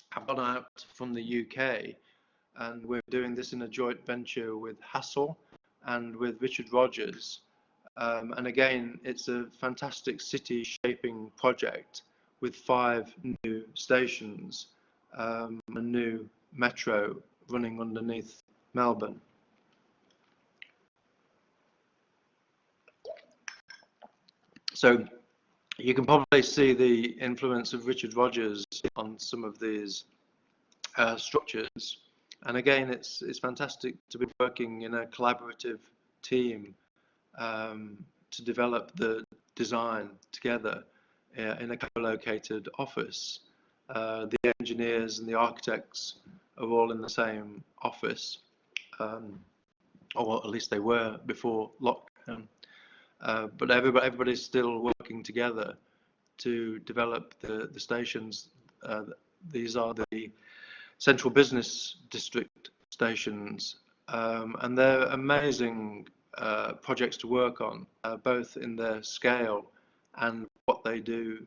have gone out from the UK, and we're doing this in a joint venture with Hassel and with Richard Rogers. And again, it's a fantastic city shaping project with 5 new stations, a new metro running underneath Melbourne. So you can probably see the influence of Richard Rogers on some of these structures. And again, it's fantastic to be working in a collaborative team to develop the design together in a co-located office. The engineers and the architects are all in the same office, or at least they were before lockdown. But everybody's still working together to develop the stations. These are the Central Business District stations, and they're amazing projects to work on, both in their scale and what they do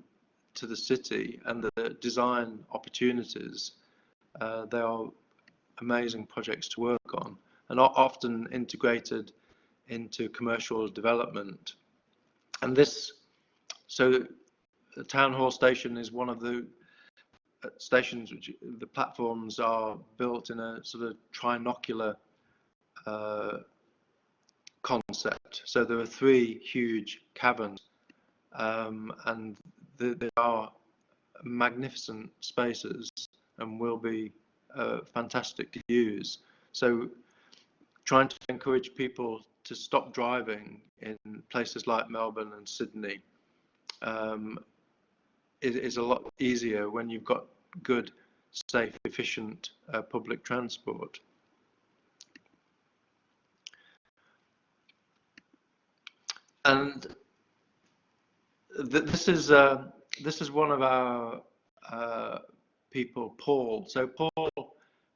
to the city and the design opportunities. They are amazing projects to work on, and are often integrated into commercial development. And so the Town Hall station is one of the stations which the platforms are built in a sort of trinocular concept. So there are 3 huge caverns, and they are magnificent spaces and will be fantastic to use. So trying to encourage people to stop driving in places like Melbourne and Sydney is a lot easier when you've got good, safe, efficient public transport. And this is one of our people, Paul. So Paul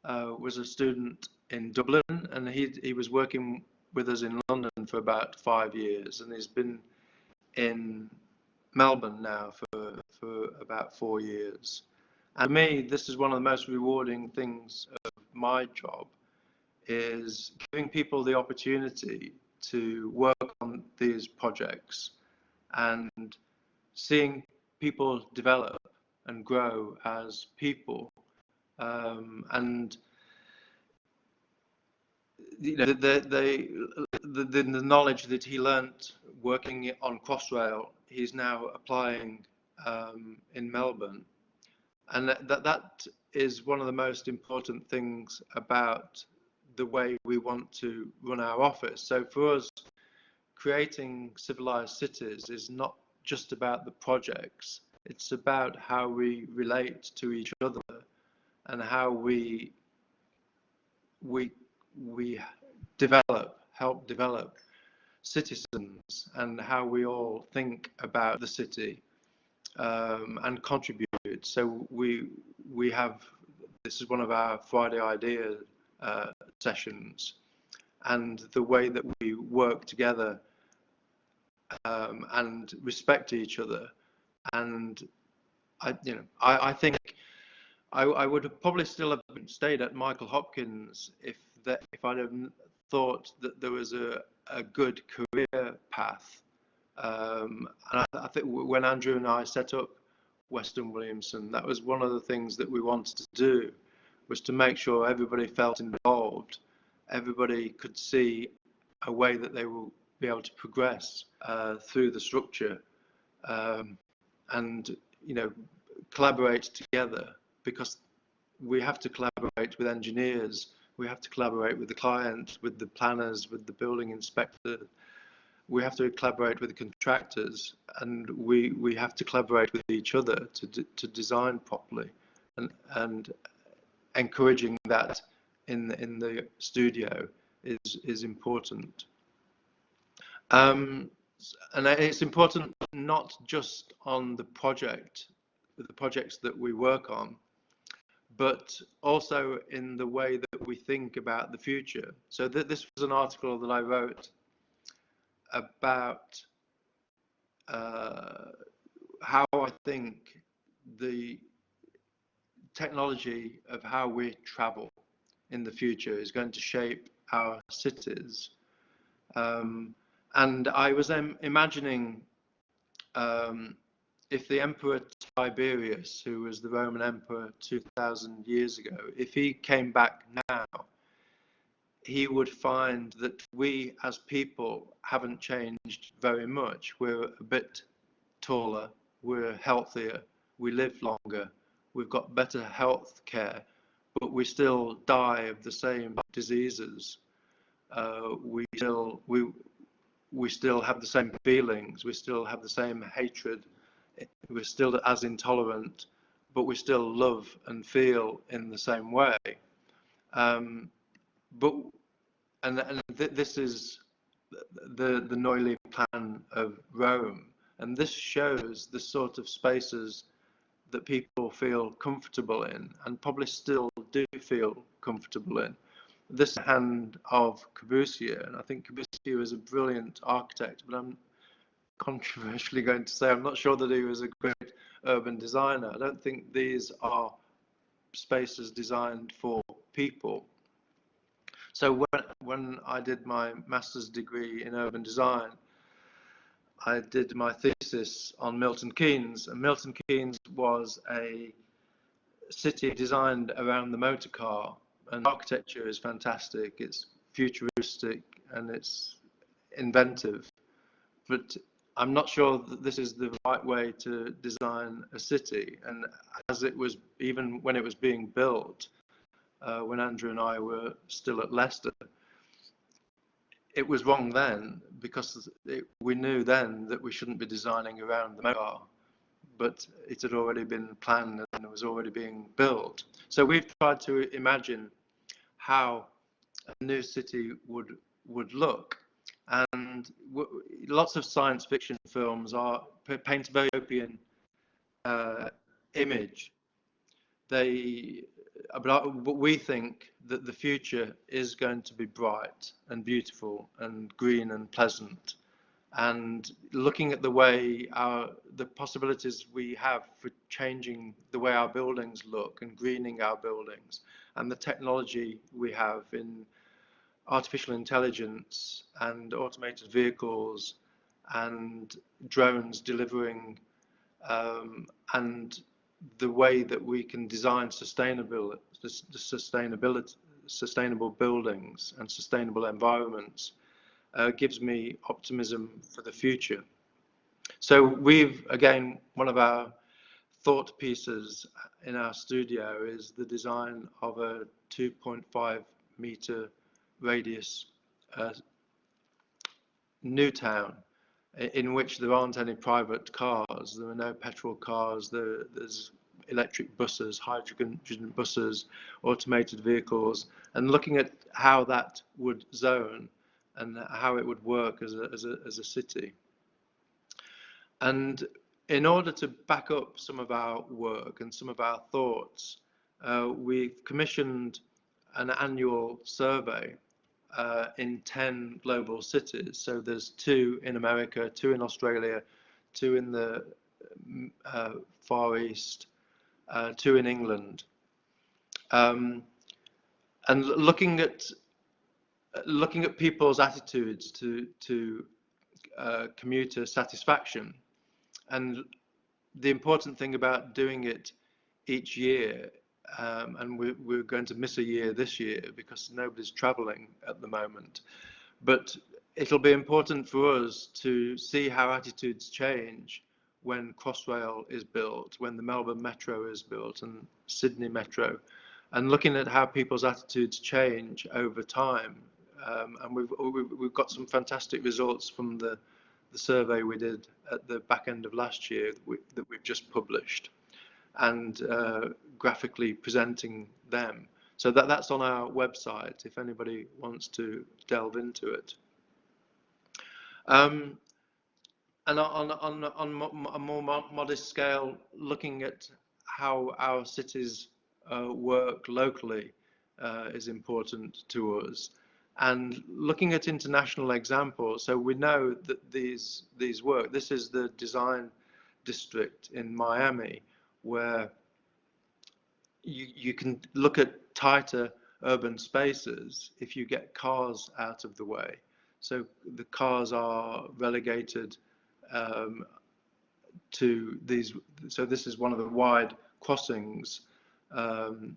was a student in Dublin, and he was working with us in London for about 5 years, and he's been in Melbourne now for about 4 years. And for me, this is one of the most rewarding things of my job, is giving people the opportunity to work on these projects and seeing people develop and grow as people. And you know, the knowledge that he learnt working on Crossrail, he's now applying in Melbourne. And that is one of the most important things about the way we want to run our office. So for us, creating civilized cities is not just about the projects. It's about how we relate to each other and how we help develop citizens, and how we all think about the city and contribute. So we have, this is one of our Friday idea sessions, and the way that we work together and respect each other. And I think I would have probably still have stayed at Michael Hopkins if I'd have thought that there was a good career path. And I think when Andrew and I set up Weston Williamson, that was one of the things that we wanted to do, was to make sure everybody felt involved, everybody could see a way that they will be able to progress through the structure, and collaborate together, because we have to collaborate with engineers, we have to collaborate with the client, with the planners, with the building inspector, we have to collaborate with the contractors, and we have to collaborate with each other to design properly, and encouraging that in the studio is important. And it's important not just on the projects that we work on, but also in the way that we think about the future. So this was an article that I wrote about how I think the technology of how we travel in the future is going to shape our cities. And I was imagining if the Emperor Tiberius, who was the Roman Emperor 2,000 years ago, if he came back now, he would find that we as people haven't changed very much. We're a bit taller, we're healthier, we live longer, we've got better health care, but we still die of the same diseases. We still have the same feelings, we still have the same hatred, we're still as intolerant, but we still love and feel in the same way. This is the Neuilly plan of Rome, and this shows the sort of spaces that people feel comfortable in, and probably still do feel comfortable in. This hand of Corbusier, and I think Corbusier was a brilliant architect, but I'm controversially going to say I'm not sure that he was a great urban designer. I don't think these are spaces designed for people. So when I did my master's degree in urban design, I did my thesis on Milton Keynes, and Milton Keynes was a city designed around the motor car, and architecture is fantastic, it's futuristic and it's inventive, but I'm not sure that this is the right way to design a city. And as it was, even when it was being built, when Andrew and I were still at Leicester, it was wrong then, because we knew then that we shouldn't be designing around the motor car, but it had already been planned and it was already being built. So we've tried to imagine how a new city would look. And lots of science fiction films paint a very utopian image. But we think that the future is going to be bright and beautiful and green and pleasant, and looking at the way the possibilities we have for changing the way our buildings look and greening our buildings, and the technology we have in artificial intelligence and automated vehicles and drones delivering, and the way that we can design sustainable buildings and sustainable environments gives me optimism for the future. So we've, again, one of our thought pieces in our studio is the design of a 2.5-meter radius new town in which there aren't any private cars, there are no petrol cars, there's electric buses, hydrogen buses, automated vehicles, and looking at how that would zone and how it would work as a city. And in order to back up some of our work and some of our thoughts, we've commissioned an annual survey in 10 global cities. So there's 2 in America, 2 in Australia, 2 in the Far East, 2 in England, and looking at people's attitudes to commuter satisfaction. And the important thing about doing it each year, and we're going to miss a year this year because nobody's travelling at the moment, but it'll be important for us to see how attitudes change when Crossrail is built, when the Melbourne Metro is built and Sydney Metro, and looking at how people's attitudes change over time. And we've got some fantastic results from the survey we did at the back end of last year that we've just published, and graphically presenting them. So that's on our website if anybody wants to delve into it. And on a more modest scale, looking at how our cities work locally is important to us, and looking at international examples. So we know that these work. This is the design district in Miami, where you can look at tighter urban spaces if you get cars out of the way. So the cars are relegated to these. So this is one of the wide crossings, and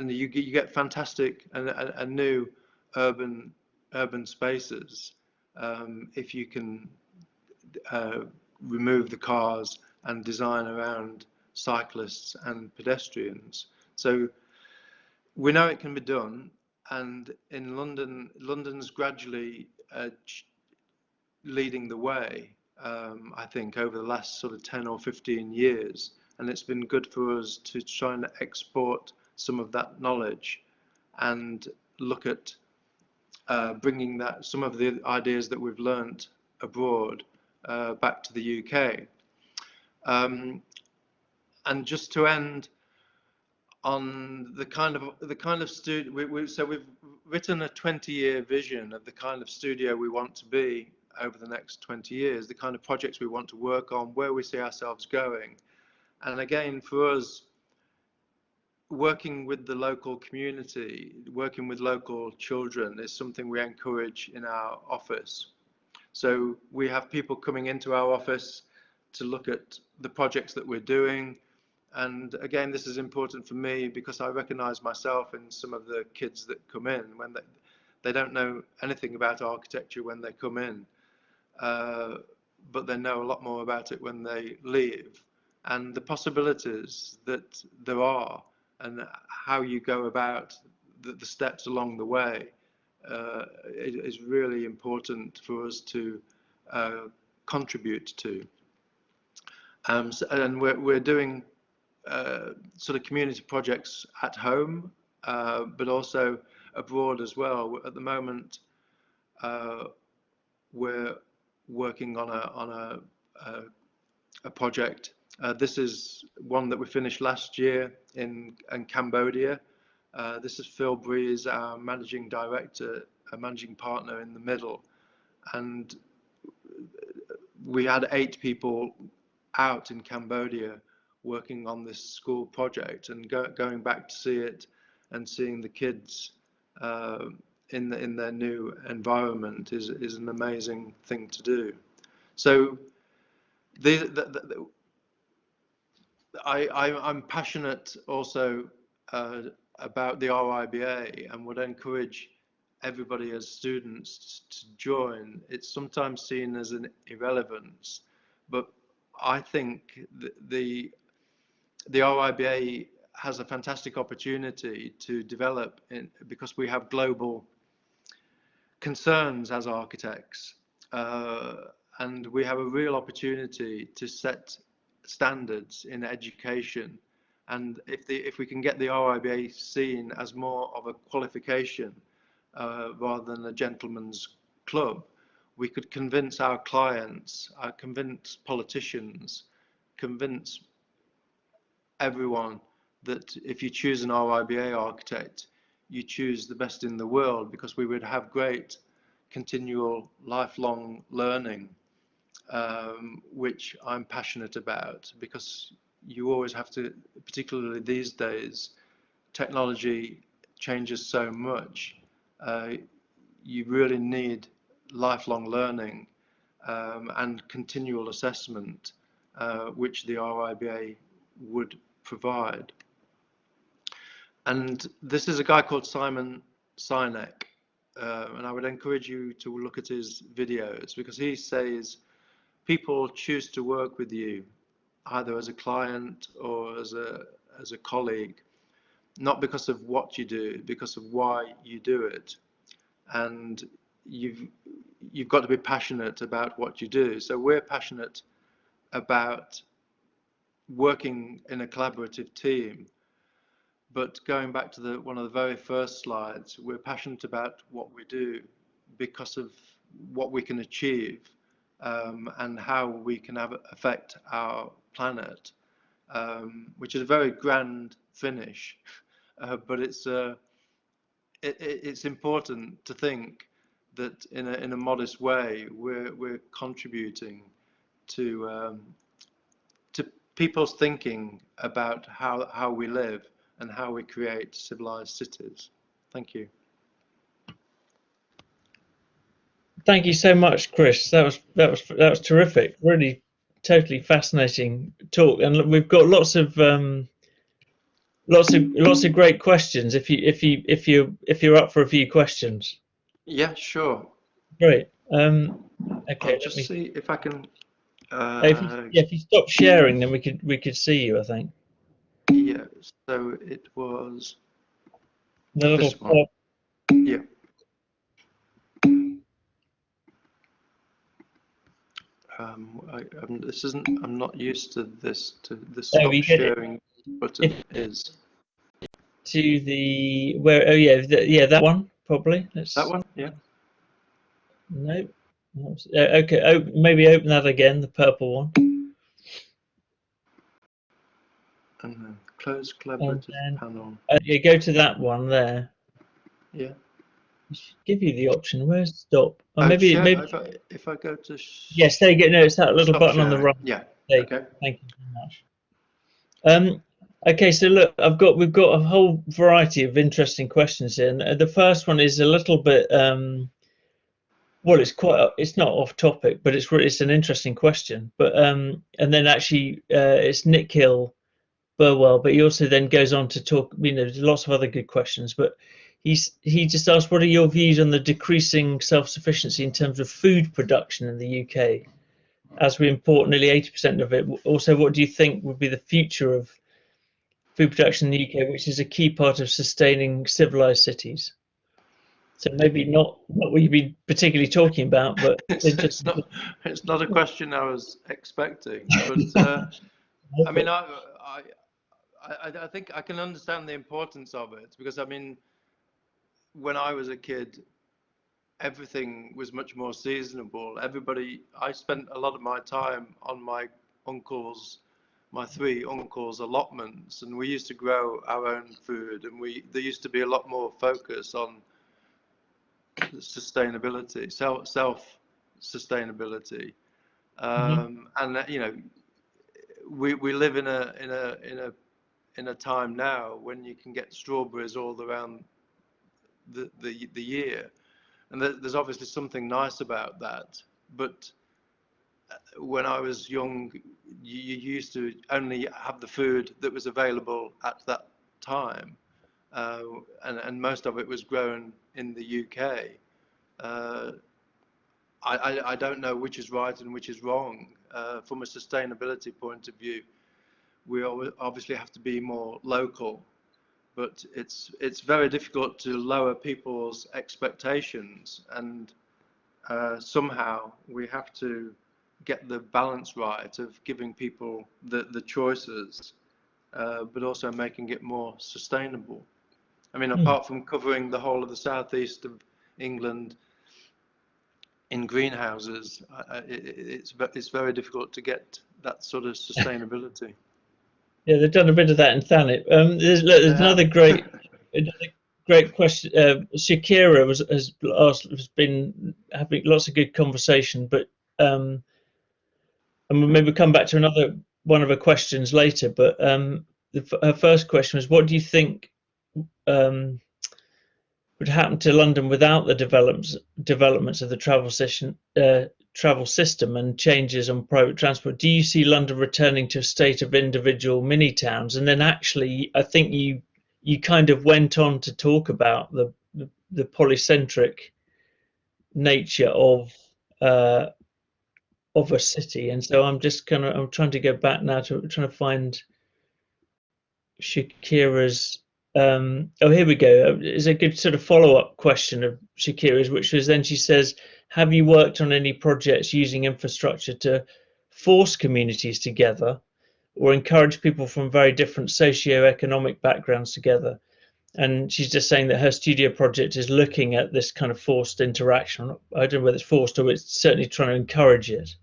you get fantastic and new urban spaces if you can remove the cars and design around cyclists and pedestrians. So we know it can be done, and in London's gradually leading the way, I think, over the last sort of 10 or 15 years, and it's been good for us to try and export some of that knowledge and look at bringing some of the ideas that we've learnt abroad back to the UK. And just to end on the kind of studio, so we've written a 20-year vision of the kind of studio we want to be over the next 20 years, the kind of projects we want to work on, where we see ourselves going. And again, for us, working with the local community, working with local children is something we encourage in our office. So we have people coming into our office to look at the projects that we're doing. And again, this is important for me because I recognize myself in some of the kids that come in when they don't know anything about architecture when they come in, but they know a lot more about it when they leave. And the possibilities that there are and how you go about the steps along the way is really important for us to contribute to. And we're doing sort of community projects at home, but also abroad as well. At the moment, we're working on a project. This is one that we finished last year in Cambodia. This is Phil Breeze, our managing director, a managing partner in the middle. And we had 8 people out in Cambodia working on this school project, and going back to see it and seeing the kids in their new environment is an amazing thing to do. So I'm passionate also about the RIBA, and would encourage everybody as students to join. It's sometimes seen as an irrelevance, but I think the RIBA has a fantastic opportunity to develop because we have global concerns as architects, and we have a real opportunity to set standards in education. And if we can get the RIBA seen as more of a qualification rather than a gentleman's club, we could convince our clients, convince politicians, convince everyone that if you choose an RIBA architect, you choose the best in the world, because we would have great continual lifelong learning, which I'm passionate about, because you always have to, particularly these days, technology changes so much. You really need lifelong learning and continual assessment, which the RIBA would provide. And this is a guy called Simon Sinek, and I would encourage you to look at his videos, because he says people choose to work with you either as a client or as a colleague, not because of what you do, because of why you do it. And you've got to be passionate about what you do. So we're passionate about working in a collaborative team. But going back to one of the very first slides, we're passionate about what we do because of what we can achieve, and how we can affect our planet, which is a very grand finish, but it's important to think that in a modest way we're contributing to people's thinking about how we live and how we create civilized cities. Thank you. Thank you so much, Chris. That was terrific. Really, totally fascinating talk, and we've got lots of great questions. If you're up for a few questions. Yeah, sure. Great. Okay. I'll just see if I can. If you stop sharing, then we could see you, I think. Yeah. So it was The little this one. Yeah. This isn't. I'm not used to this. To the stop sharing button is. To the where? Oh yeah, that one probably. That one. Yeah. No. Okay. Maybe open that again. The purple one. And then close collaborative panel. Yeah, go to that one there. Yeah. It should give you the option. Where's stop? Or maybe if I go to. Yes, there you go. No, it's that little button on the right. Yeah. Okay. Thank you very much. Okay, so look, we've got a whole variety of interesting questions here. And the first one is a little bit well, it's not off topic, but it's an interesting question. But and then actually it's Nick Hill Burwell, but he also then goes on to talk, there's lots of other good questions, but he just asked, what are your views on the decreasing self-sufficiency in terms of food production in the UK, as we import nearly 80% of it? Also, what do you think would be the future of food production in the UK, which is a key part of sustaining civilized cities? So maybe not what you've been particularly talking about, but it's not a question I was expecting. But I mean, I think I can understand the importance of it, because I mean, when I was a kid, everything was much more seasonable. I spent a lot of my time on my 3 uncles' allotments, and we used to grow our own food, and there used to be a lot more focus on sustainability, self-sustainability, Hmm. And you know, we live in a time now when you can get strawberries all around the year, and there's obviously something nice about that. But when I was young, you used to only have the food that was available at that time, uh, and most of it was grown in the UK. Uh, I don't know which is right and which is wrong. From a sustainability point of view, we obviously have to be more local, but it's very difficult to lower people's expectations, and somehow we have to get the balance right of giving people the choices, but also making it more sustainable. I mean, Mm. apart from covering the whole of the southeast of England in greenhouses, it's very difficult to get that sort of sustainability. Yeah, they've done a bit of that in Thanet. They There's have. another great question. Shakira has been having lots of good conversation, but and we'll maybe come back to another one of her questions later. But her first question was, what do you think um, would happen to London without the developments of the travel system and changes on private transport? Do you see London returning to a state of individual mini towns? And then actually, I think you kind of went on to talk about the polycentric nature uh, of a city. And so I'm trying to go back now to trying to find Shakira's. Oh, here we go. Is a good sort of follow-up question of Shakira's, which was then she says, "Have you worked on any projects using infrastructure to force communities together, or encourage people from very different socio-economic backgrounds together?" And she's just saying that her studio project is looking at this kind of forced interaction. I don't know whether it's forced or it's certainly trying to encourage it.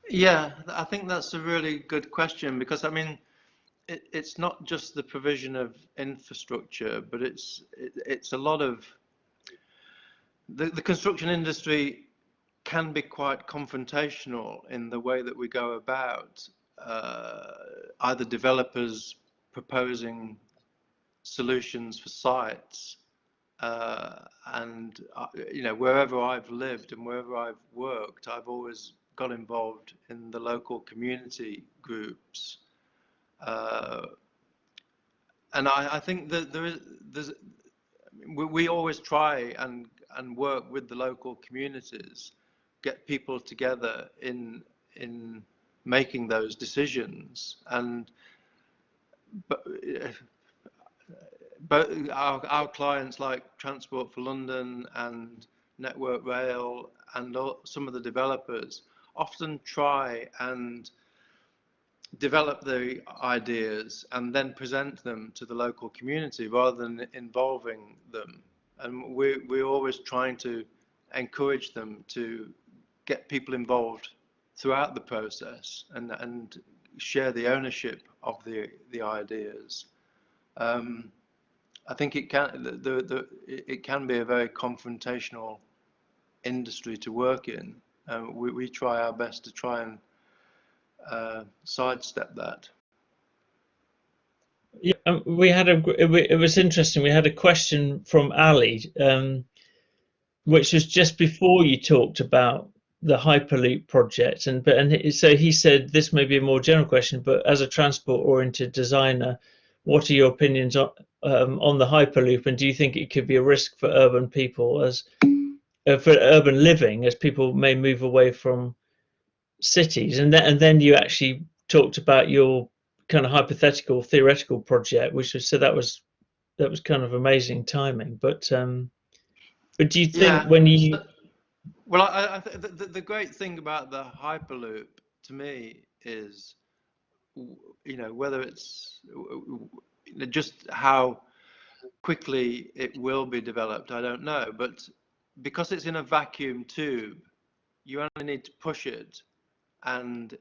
Yeah, I think that's a really good question because I mean, it's not just the provision of infrastructure, but it's a lot of the construction industry can be quite confrontational in the way that we go about uh, either developers proposing solutions for sites, and you know, wherever I've lived and wherever I've worked, I've always got involved in the local community groups. Uh, and I think that we always try and work with the local communities, get people together in making those decisions. And but but our clients like Transport for London and Network Rail and some of the developers often try and develop the ideas and then present them to the local community rather than involving them. And we're always trying to encourage them to get people involved throughout the process and share the ownership of the ideas. Um, I think it can be a very confrontational industry to work in. We try our best to try and sidestep that. Yeah, we had it was interesting. We had a question from Ali, which was just before you talked about the Hyperloop project, so he said this may be a more general question, but as a transport-oriented designer, what are your opinions on the Hyperloop, and do you think it could be a risk for urban people as for urban living as people may move away from cities? And then you actually talked about your kind of hypothetical theoretical project, which was so that was kind of amazing timing. But do you think Yeah. when you So, well, the great thing about the Hyperloop to me is, you know, whether it's just how quickly it will be developed, I don't know. But because it's in a vacuum tube, you only need to push it and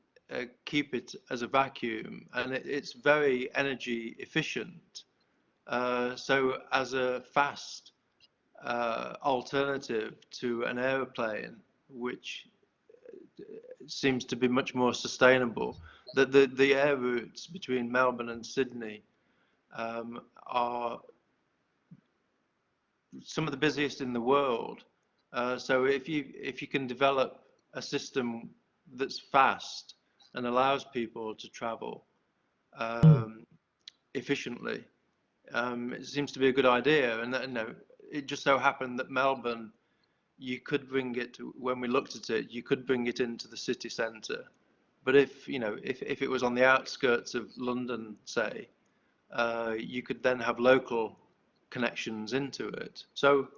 keep it as a vacuum, and it's very energy efficient. So as a fast alternative to an aeroplane, which seems to be much more sustainable. The air routes between Melbourne and Sydney are some of the busiest in the world. So if you can develop a system that's fast and allows people to travel efficiently, it seems to be a good idea. And it just so happened that Melbourne, you could bring it to, when we looked at it, you could bring it into the city centre. But if it was on the outskirts of London, say, you could then have local connections into it. So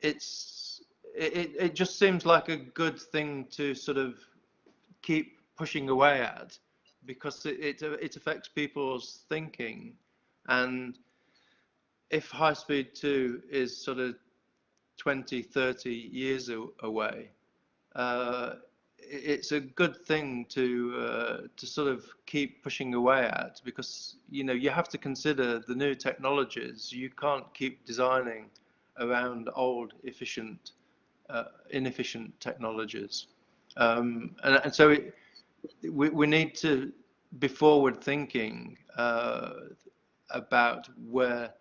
it just seems like a good thing to sort of keep pushing away at, because it affects people's thinking. And if high speed 2 is sort of 20, 30 years away, it's a good thing to sort of keep pushing away at, because you have to consider the new technologies. You can't keep designing around old inefficient technologies, and so we need to be forward thinking about where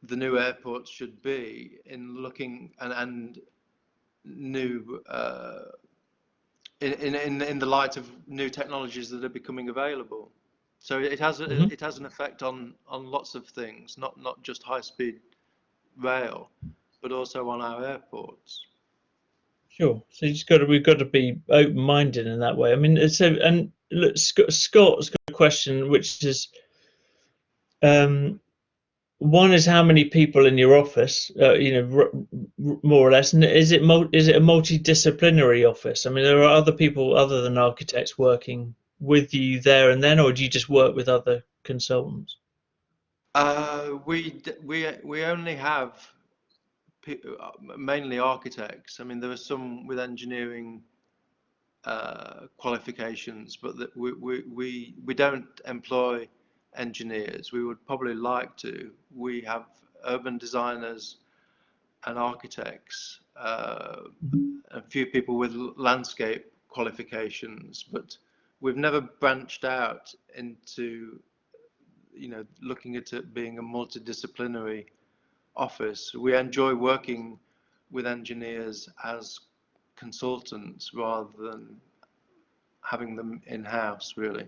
the new airports should be in looking and new in the light of new technologies that are becoming available. So it has an effect on lots of things, not just high speed rail, but also on our airports. Sure. So we've got to be open-minded in that way. I mean, and look, Scott's got a question, which is, one is how many people in your office, more or less, and is it a multidisciplinary office? I mean, there are other people other than architects working with you there and then, or do you just work with other consultants? We only have mainly architects. I mean, there are some with engineering qualifications, but that we don't employ engineers. We would probably like to. We have urban designers and architects, a few people with landscape qualifications, but we've never branched out into looking at it being a multidisciplinary office. We enjoy working with engineers as consultants rather than having them in-house, really.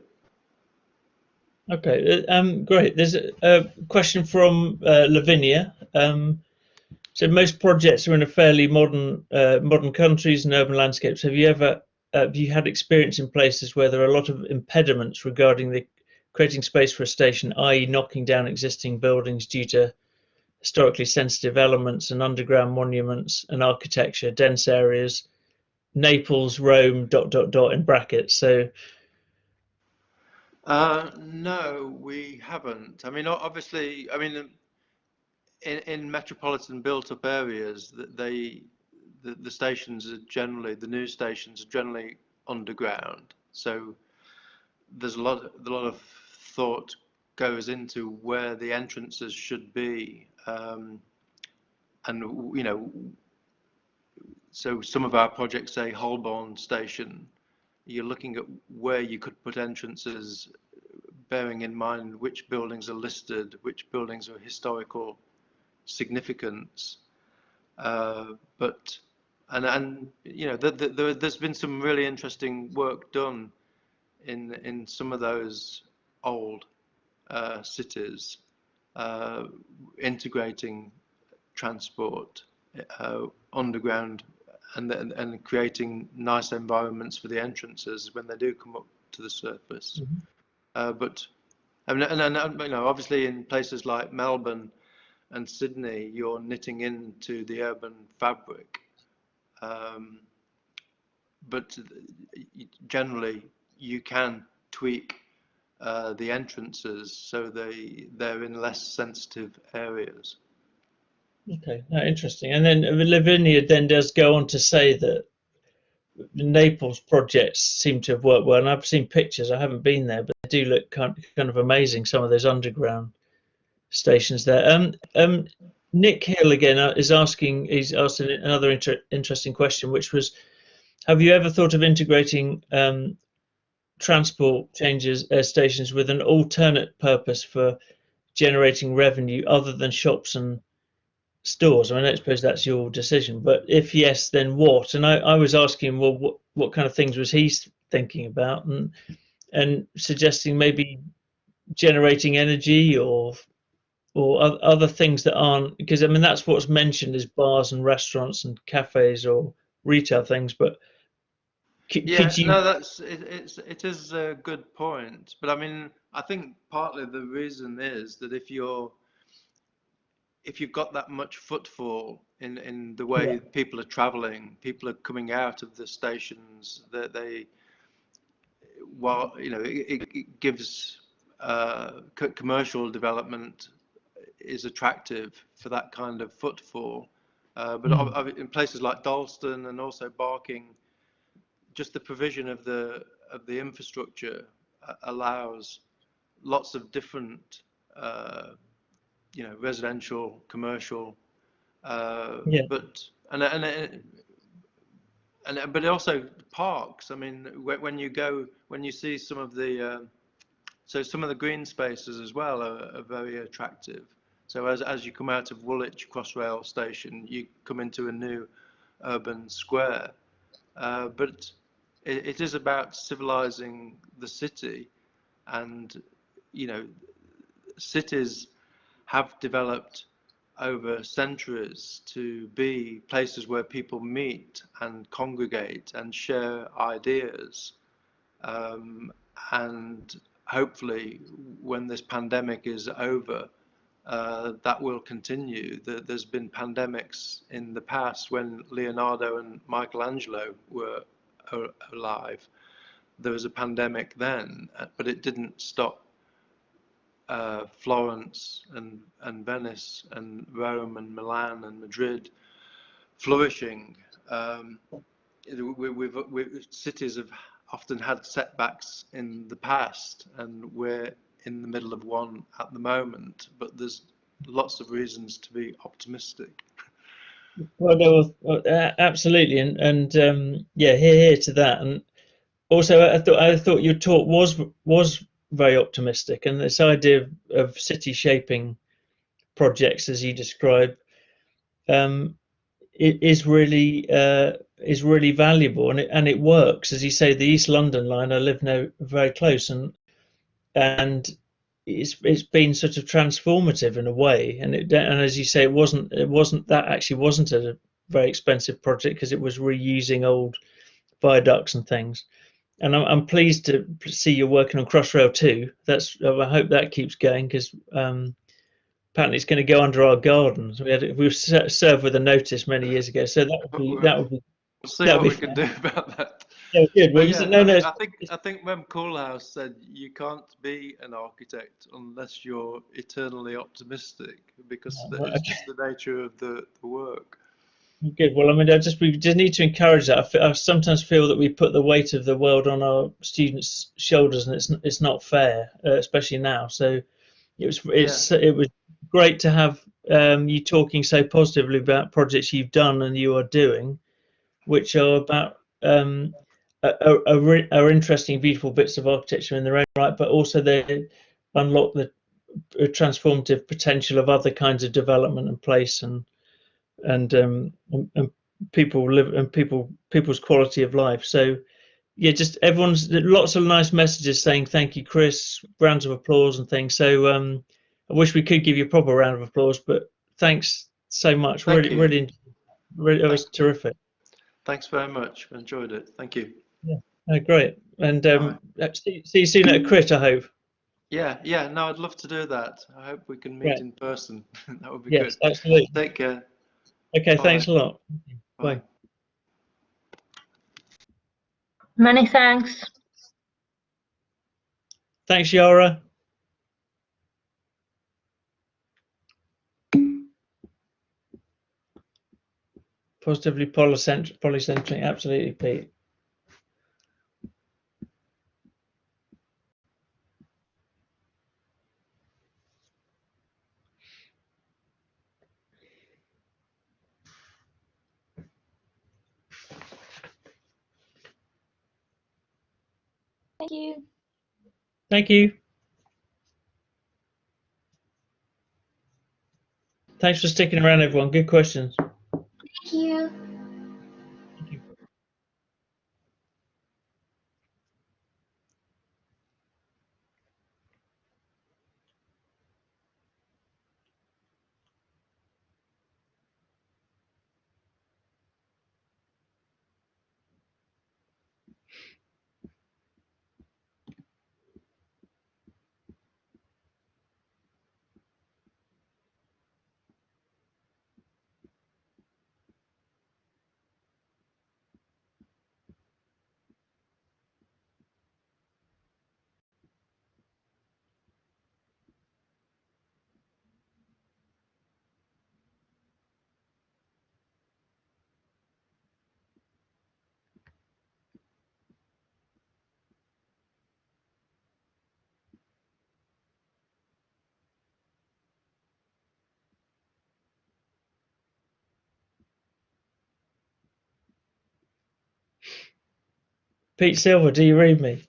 Okay, great. There's a question from Lavinia. So most projects are in a fairly modern countries and urban landscapes. Have you had experience in places where there are a lot of impediments regarding the creating space for a station, i.e. knocking down existing buildings due to historically sensitive elements and underground monuments and architecture, dense areas, Naples, Rome, ... in brackets. So no, we haven't. I mean, obviously, I mean, in metropolitan built-up areas, the stations are generally, the news stations are generally underground. So there's a lot of thought goes into where the entrances should be, and so some of our projects, say Holborn Station, you're looking at where you could put entrances, bearing in mind which buildings are listed, which buildings are historical significance. But there's been some really interesting work done in some of those old cities, integrating transport underground and creating nice environments for the entrances when they do come up to the surface. But obviously in places like Melbourne and Sydney, you're knitting into the urban fabric. But generally, you can tweak the entrances so they're in less sensitive areas. okay, interesting. And then Lavinia then does go on to say that the Naples projects seem to have worked well, and I've seen pictures. I haven't been there, but they do look kind of amazing. Some of those underground stations there. Nick Hill again is asking. He's asked another interesting question, which was, have you ever thought of integrating transport changes stations with an alternate purpose for generating revenue other than shops and stores? I mean, I suppose that's your decision, but if yes, then what? And I was asking, well, what kind of things was he thinking about, and suggesting maybe generating energy or other things that aren't, because I mean that's what's mentioned is bars and restaurants and cafes or retail things, but Yeah, could you? no, it is a good point. But I mean, I think partly the reason is that if you've got that much footfall in the Yeah, way people are traveling, people are coming out of the stations, that they, while it gives commercial development is attractive for that kind of footfall. But mm, in places like Dalston and also Barking, just the provision of the infrastructure allows lots of different, residential, commercial, yeah, but but also parks. I mean, when you see some of the some of the green spaces as well are very attractive. So as you come out of Woolwich Crossrail station, you come into a new urban square. But it is about civilizing the city, and cities have developed over centuries to be places where people meet and congregate and share ideas. Um, and hopefully, when this pandemic is over, that will continue. There's been pandemics in the past when Leonardo and Michelangelo were alive. There was a pandemic then, but it didn't stop Florence and Venice and Rome and Milan and Madrid flourishing. Cities have often had setbacks in the past, and we're in the middle of one at the moment, but there's lots of reasons to be optimistic. well, there was, absolutely, and yeah, here to that, and also I thought your talk was very optimistic, and this idea of city shaping projects as you describe, um, it is really valuable, and it works. As you say, the East London line, I live now very close, and it's been sort of transformative in a way. And as you say, it wasn't a very expensive project because it was reusing old viaducts and things. And I'm pleased to see you're working on Crossrail too. I hope that keeps going because apparently it's going to go under our gardens. We were served with a notice many years ago, so that would be We'll that would be see that would what be we can fun. do about that. Yeah, good. Well, But you said yeah, no, no. I think Rem Koolhaas said you can't be an architect unless you're eternally optimistic, because Right, it's just the nature of the work. good. Well, I mean, we just need to encourage that. I sometimes feel that we put the weight of the world on our students' shoulders, and it's not fair, especially now. So Yeah, it was great to have you talking so positively about projects you've done and you are doing, which are about are interesting, beautiful bits of architecture in their own right, but also they unlock the transformative potential of other kinds of development and place and people live and people's quality of life. So yeah, just everyone's lots of nice messages saying thank you, Chris, rounds of applause and things. So I wish we could give you a proper round of applause, but thanks so much. thank Really, you. really, really, it Thank, was terrific. thanks very much. Enjoyed it. Thank you. Yeah, no, great. And Bye. see you soon at a crit, I hope. Yeah, yeah. No, I'd love to do that. I hope we can meet Right. in person. That would be Yes, good. absolutely. Take care. Okay, Bye. thanks a lot. Bye. Bye. Many thanks. Thanks, Yara. Positively polycentric, absolutely, Pete. Thank you. Thank you. Thanks for sticking around, everyone. Good questions. Thank you. Thank you. Pete Silver, do you read me?